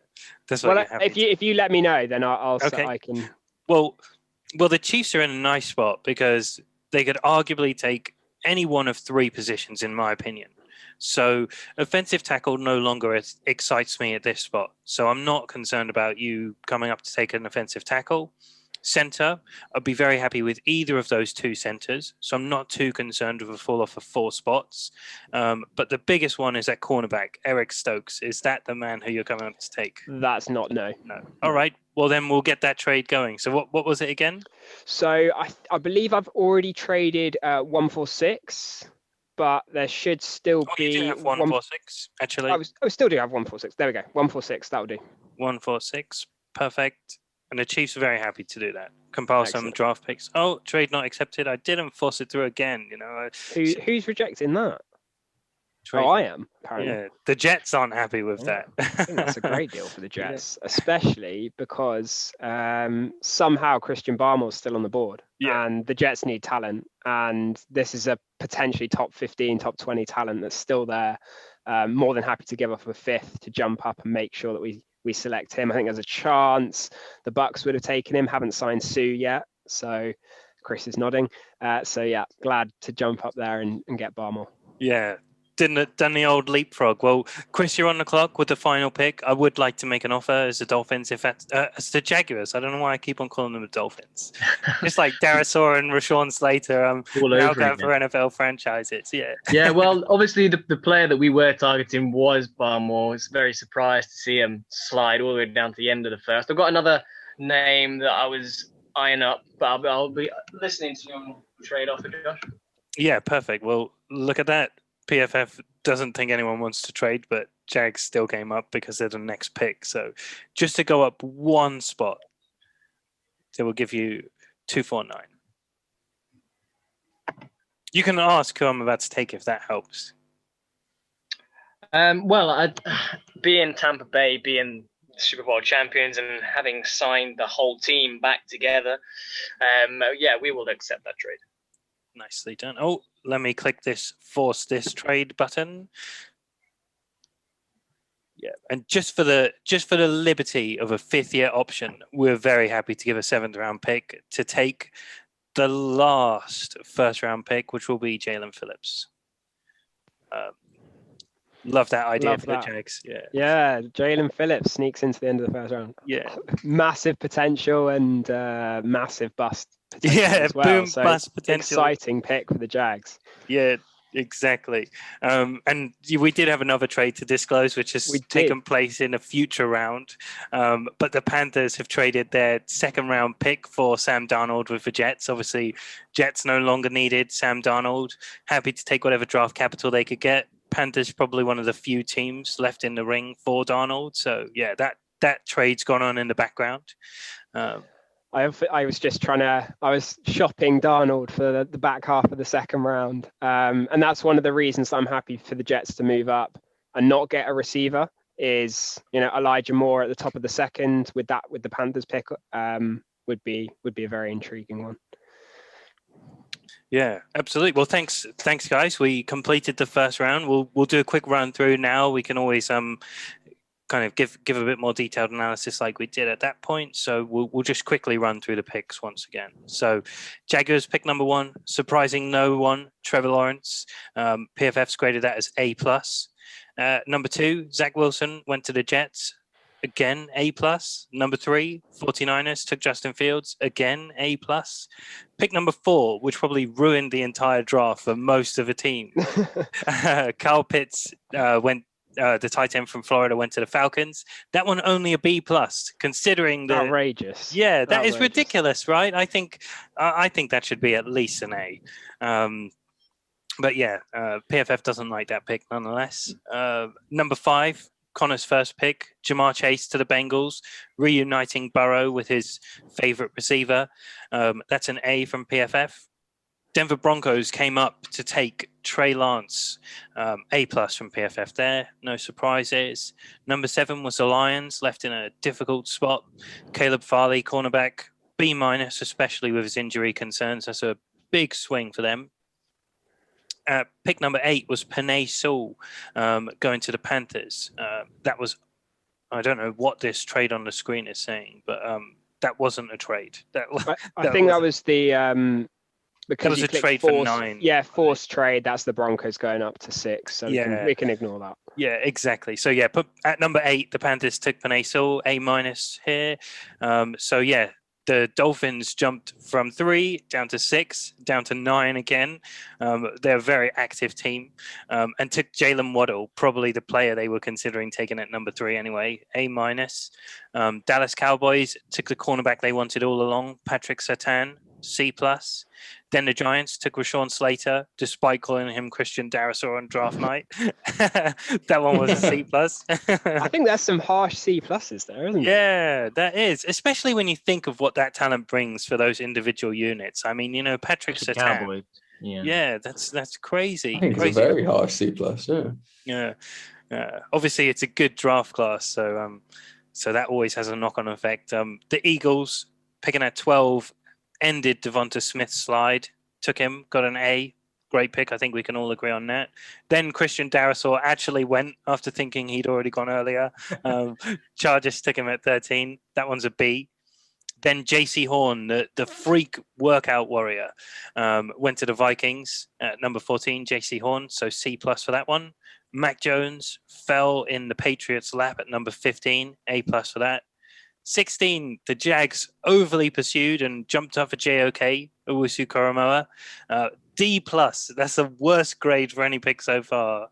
[SPEAKER 1] that's what.
[SPEAKER 2] Well, if you let me know, then I'll
[SPEAKER 1] okay.
[SPEAKER 2] I can.
[SPEAKER 1] Well, the Chiefs are in a nice spot because they could arguably take any one of 3 positions, in my opinion. So offensive tackle no longer excites me at this spot. So I'm not concerned about you coming up to take an offensive tackle. Center, I'd be very happy with either of those 2 centers. So I'm not too concerned with a fall off of 4 spots. But the biggest one is at cornerback, Eric Stokes. Is that the man who you're coming up to take?
[SPEAKER 2] That's not, no.
[SPEAKER 1] All right. Well, then we'll get that trade going. So what was it again?
[SPEAKER 2] So I believe I've already traded 146, but there should still be.
[SPEAKER 1] You do have 146, actually.
[SPEAKER 2] I still do have 146. There we go. 146. That'll do.
[SPEAKER 1] 146. Perfect. And the Chiefs are very happy to do that. Compile some draft picks. Oh, trade not accepted. I didn't force it through again.
[SPEAKER 2] Who's rejecting that? Trade. Oh, I am, apparently.
[SPEAKER 1] Yeah, the Jets aren't happy with that.
[SPEAKER 2] I think that's a great deal for the Jets, especially because somehow Christian Barmore's still on the board.
[SPEAKER 1] Yeah.
[SPEAKER 2] And the Jets need talent. And this is a potentially top 15, top 20 talent that's still there. More than happy to give up a 5th to jump up and make sure that we select him. I think there's a chance the Bucks would have taken him. Haven't signed Sue yet. So Chris is nodding. So yeah, glad to jump up there and get Barmore.
[SPEAKER 1] Yeah. Done the old leapfrog. Well, Chris, you're on the clock with the final pick. I would like to make an offer as the Dolphins, as the Jaguars. I don't know why I keep on calling them the Dolphins. Just like Darasaur and Rashawn Slater. Now going for NFL franchises. Yeah.
[SPEAKER 3] Yeah. Well, obviously the player that we were targeting was Barmore. I was very surprised to see him slide all the way down to the end of the first. I've got another name that I was eyeing up, but I'll be listening to you on trade offer, Josh.
[SPEAKER 1] Yeah. Perfect. Well, look at that. PFF doesn't think anyone wants to trade, but Jags still came up because they're the next pick. So just to go up one spot, they will give you 249. You can ask who I'm about to take if that helps.
[SPEAKER 3] Well, being Tampa Bay, being Super Bowl champions, and having signed the whole team back together, yeah, we will accept that trade.
[SPEAKER 1] Nicely done. Oh, let me click this force this trade button. Yeah, and just for the liberty of a 5th-year option, we're very happy to give a 7th-round pick to take the last 1st-round pick, which will be Jalen Phillips. Love that idea for the Jags.
[SPEAKER 2] Yeah, Jalen Phillips sneaks into the end of the 1st round.
[SPEAKER 1] Yeah,
[SPEAKER 2] massive potential and massive bust potential as well.
[SPEAKER 1] Boom,
[SPEAKER 2] So
[SPEAKER 1] bust potential.
[SPEAKER 2] Exciting pick for the Jags.
[SPEAKER 1] Yeah, exactly. And we did have another trade to disclose, which has taken place in a future round. But the Panthers have traded their 2nd-round pick for Sam Darnold with the Jets. Obviously, Jets no longer needed Sam Darnold. Happy to take whatever draft capital they could get. Panthers probably one of the few teams left in the ring for Darnold. So yeah, that trade's gone on in the background.
[SPEAKER 2] I was just I was shopping Darnold for the back half of the 2nd round. And that's one of the reasons I'm happy for the Jets to move up and not get a receiver is, Elijah Moore at the top of the 2nd with the Panthers pick would be a very intriguing one.
[SPEAKER 1] Yeah, absolutely. Well, thanks, guys. We completed the 1st round. We'll do a quick run through now. We can always kind of give a bit more detailed analysis like we did at that point. So we'll just quickly run through the picks once again. So Jaguars pick number 1, surprising no one, Trevor Lawrence. PFF's graded that as A+. Number 2, Zach Wilson went to the Jets. Again, A+. Number 3, 49ers took Justin Fields. Again, A+. Pick number 4, which probably ruined the entire draft for most of the team. Kyle Pitts went. The tight end from Florida went to the Falcons. That one only a B+, considering the
[SPEAKER 2] outrageous.
[SPEAKER 1] Yeah, that is ridiculous, right? I think that should be at least an A. But yeah, PFF doesn't like that pick nonetheless. Number 5. Connor's first pick, Jamar Chase to the Bengals, reuniting Burrow with his favorite receiver. That's an A from PFF. Denver Broncos came up to take Trey Lance, A+ from PFF there. No surprises. Number 7 was the Lions, left in a difficult spot. Caleb Farley, cornerback, B-, especially with his injury concerns. That's a big swing for them. Pick number 8 was Penei Sewell going to the Panthers. That was, I don't know what this trade on the screen is saying, but that wasn't a trade.
[SPEAKER 2] I think that was the because
[SPEAKER 1] that was a trade for 9.
[SPEAKER 2] Yeah, forced trade. That's the Broncos going up to 6. So we can ignore that.
[SPEAKER 1] Yeah, exactly. So yeah, at number 8, the Panthers took Penei Sewell, A- here. So yeah. The Dolphins jumped from 3 down to 6, down to 9 again. They're a very active team, and took Jalen Waddle, probably the player they were considering taking at number 3 anyway, A-. Dallas Cowboys took the cornerback they wanted all along, Patrick Surtain, C+. Then the Giants took Rashawn Slater, despite calling him Christian Darrisaw on draft night. That one was a C+.
[SPEAKER 2] I think there's some harsh C+ there, isn't
[SPEAKER 1] there? Yeah, that is. Especially when you think of what that talent brings for those individual units. I mean, Patrick Surtain. Yeah, that's crazy.
[SPEAKER 4] I think it's a very harsh C+,
[SPEAKER 1] yeah. Obviously, it's a good draft class, so that always has a knock-on effect. The Eagles, picking at 12, ended Devonta Smith's slide, took him, got an A. Great pick. I think we can all agree on that. Then Christian Darrisaw actually went after thinking he'd already gone earlier. Chargers took him at 13. That one's a B. Then JC Horn, the freak workout warrior, went to the Vikings at number 14, JC Horn. So C+ for that one. Mac Jones fell in the Patriots' lap at number 15, A+ for that. 16, the Jags overly pursued and jumped up for JOK, Owusu Koromoa. D+, that's the worst grade for any pick so far.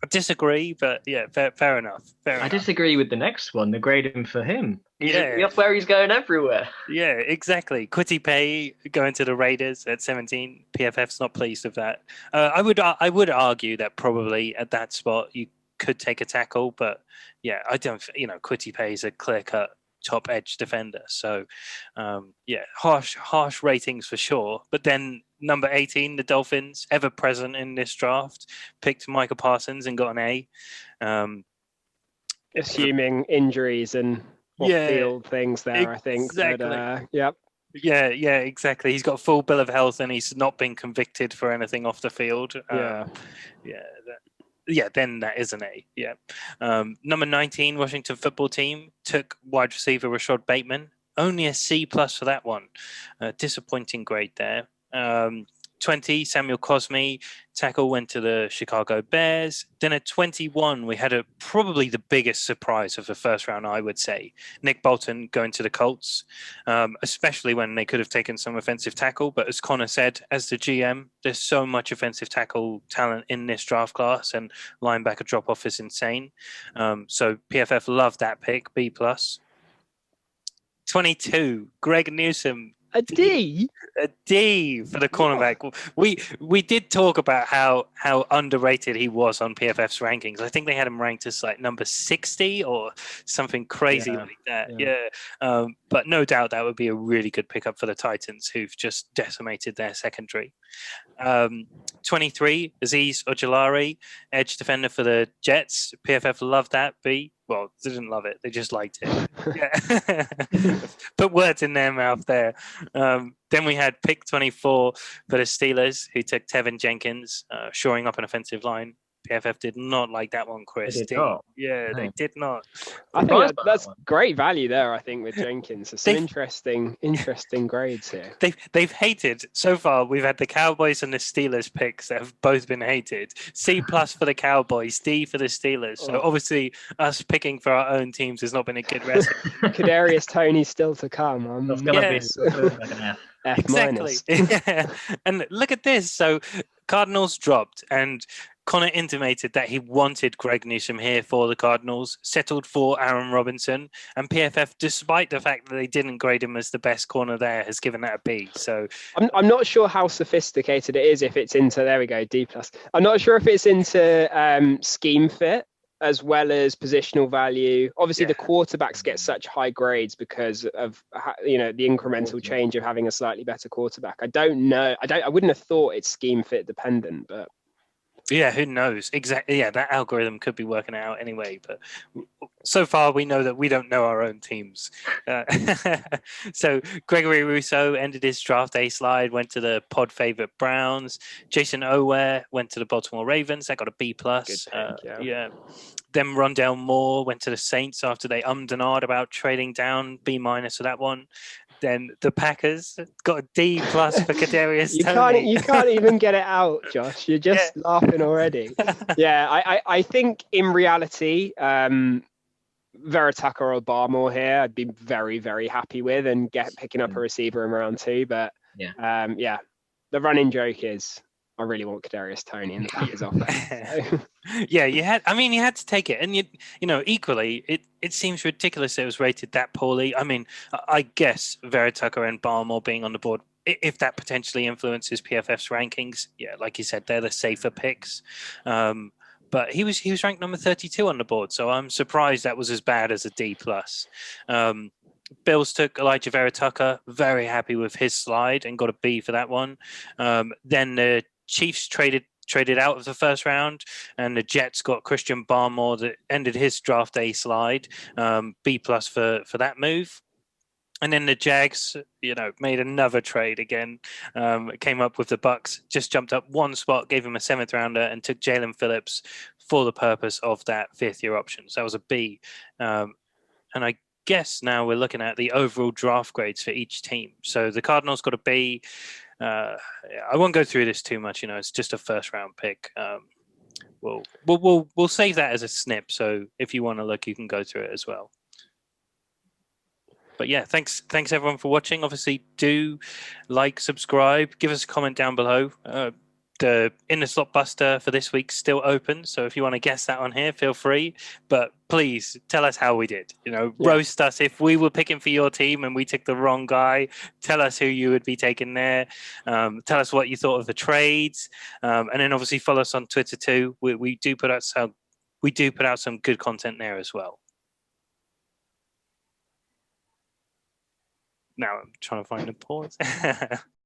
[SPEAKER 1] disagree, but yeah, fair enough. Fair
[SPEAKER 3] I
[SPEAKER 1] enough.
[SPEAKER 3] disagree with the next one, the grading for him.
[SPEAKER 1] Yeah.
[SPEAKER 3] That's where he's going everywhere.
[SPEAKER 1] Yeah, exactly. Quitty Pay going to the Raiders at 17. PFF's not pleased with that. I would argue that probably at that spot you could take a tackle, but yeah, I don't. Quitty Pay is a clear cut top edge defender, so yeah, harsh ratings for sure. But then number 18, the Dolphins, ever present in this draft, picked Micah Parsons and got an A.
[SPEAKER 2] Assuming injuries and off-field things there, I think.
[SPEAKER 1] Exactly.
[SPEAKER 2] But, yep.
[SPEAKER 1] Yeah, exactly. He's got full bill of health and he's not been convicted for anything off the field. Then that is an A. Yeah. Number 19, Washington football team, took wide receiver Rashad Bateman. Only a C+ for that one. Disappointing grade there. 20, Samuel Cosme, tackle, went to the Chicago Bears. Then at 21, we had probably the biggest surprise of the first round, I would say. Nick Bolton going to the Colts, especially when they could have taken some offensive tackle. But as Connor said, as the GM, there's so much offensive tackle talent in this draft class, and linebacker drop-off is insane. So PFF loved that pick, B+. 22, Greg Newsome.
[SPEAKER 2] A D?
[SPEAKER 1] A D for the cornerback. We did talk about how underrated he was on PFF's rankings. I think they had him ranked as like number 60 or something crazy like that. Yeah. But no doubt that would be a really good pickup for the Titans, who've just decimated their secondary. 23, Azeez Ojulari, edge defender for the Jets. PFF loved that. B. Well, they didn't love it. They just liked it. Yeah. Put words in their mouth there. Then we had pick 24 for the Steelers, who took Tevin Jenkins, shoring up an offensive line. PFF did not like that one, Chris.
[SPEAKER 3] They did not.
[SPEAKER 1] Yeah,
[SPEAKER 3] No.
[SPEAKER 1] they did not.
[SPEAKER 2] I think that's great value there, I think, with Jenkins. There's some interesting grades here.
[SPEAKER 1] They've hated so far. We've had the Cowboys and the Steelers picks that have both been hated. C+ for the Cowboys, D for the Steelers. So obviously us picking for our own teams has not been a good recipe.
[SPEAKER 2] Kadarius Toney still to come.
[SPEAKER 3] That's going to be like an F.
[SPEAKER 2] F-.
[SPEAKER 1] Exactly. Yeah. And look at this. So Cardinals dropped, and Connor intimated that he wanted Greg Newsome here for the Cardinals, settled for Aaron Robinson, and PFF, despite the fact that they didn't grade him as the best corner there, has given that a B. So
[SPEAKER 2] I'm not sure how sophisticated it is if it's into, there we go, D+. I'm not sure if it's into scheme fit as well as positional value. Obviously, the quarterbacks get such high grades because of the incremental change of having a slightly better quarterback. I don't know. I wouldn't have thought it's scheme fit dependent, but
[SPEAKER 1] yeah, who knows? Exactly. Yeah, that algorithm could be working it out anyway. But so far, we know that we don't know our own teams. So Gregory Rousseau ended his draft A slide, went to the pod favorite Browns. Jason Oware went to the Baltimore Ravens. That got a B+.
[SPEAKER 2] Good pick,
[SPEAKER 1] yeah. Then Rondale Moore went to the Saints after they and ahed about trading down, B- for that one. Then the Packers got a D+ for Kadarius Toney.
[SPEAKER 2] You can't even get it out, Josh. You're just laughing already. Yeah, I think in reality, Vera Tucker or Barmore here, I'd be very, very happy with, and picking up a receiver in round 2. But the running joke is, I really want Kadarius Toney in the Packers offense. So.
[SPEAKER 1] Yeah, you had to take it, and equally, it seems ridiculous it was rated that poorly. I mean, I guess Vera Tucker and Barmore being on the board, if that potentially influences PFF's rankings, like you said, they're the safer picks. But he was ranked number 32 on the board, so I'm surprised that was as bad as a D+. Bills took Elijah Vera Tucker, very happy with his slide, and got a B for that one. Then the Chiefs traded out of the first round, and the Jets got Christian Barmore that ended his draft A slide, B+ for that move. And then the Jags, made another trade again. Came up with the Bucks, just jumped up one spot, gave him a 7th rounder, and took Jalen Phillips for the purpose of that 5th-year option. So that was a B. And I guess now we're looking at the overall draft grades for each team. So the Cardinals got a B. I won't go through this too much. It's just a first-round pick. We'll save that as a snip. So if you want to look, you can go through it as well. But yeah, thanks everyone for watching. Obviously, do like, subscribe, give us a comment down below. the Inner Slot Buster for this week's still open. So if you want to guess that on here, feel free. But please tell us how we did. Roast us if we were picking for your team and we took the wrong guy. Tell us who you would be taking there. Tell us what you thought of the trades, and then obviously follow us on Twitter too. We do put out some good content there as well. Now I'm trying to find a pause.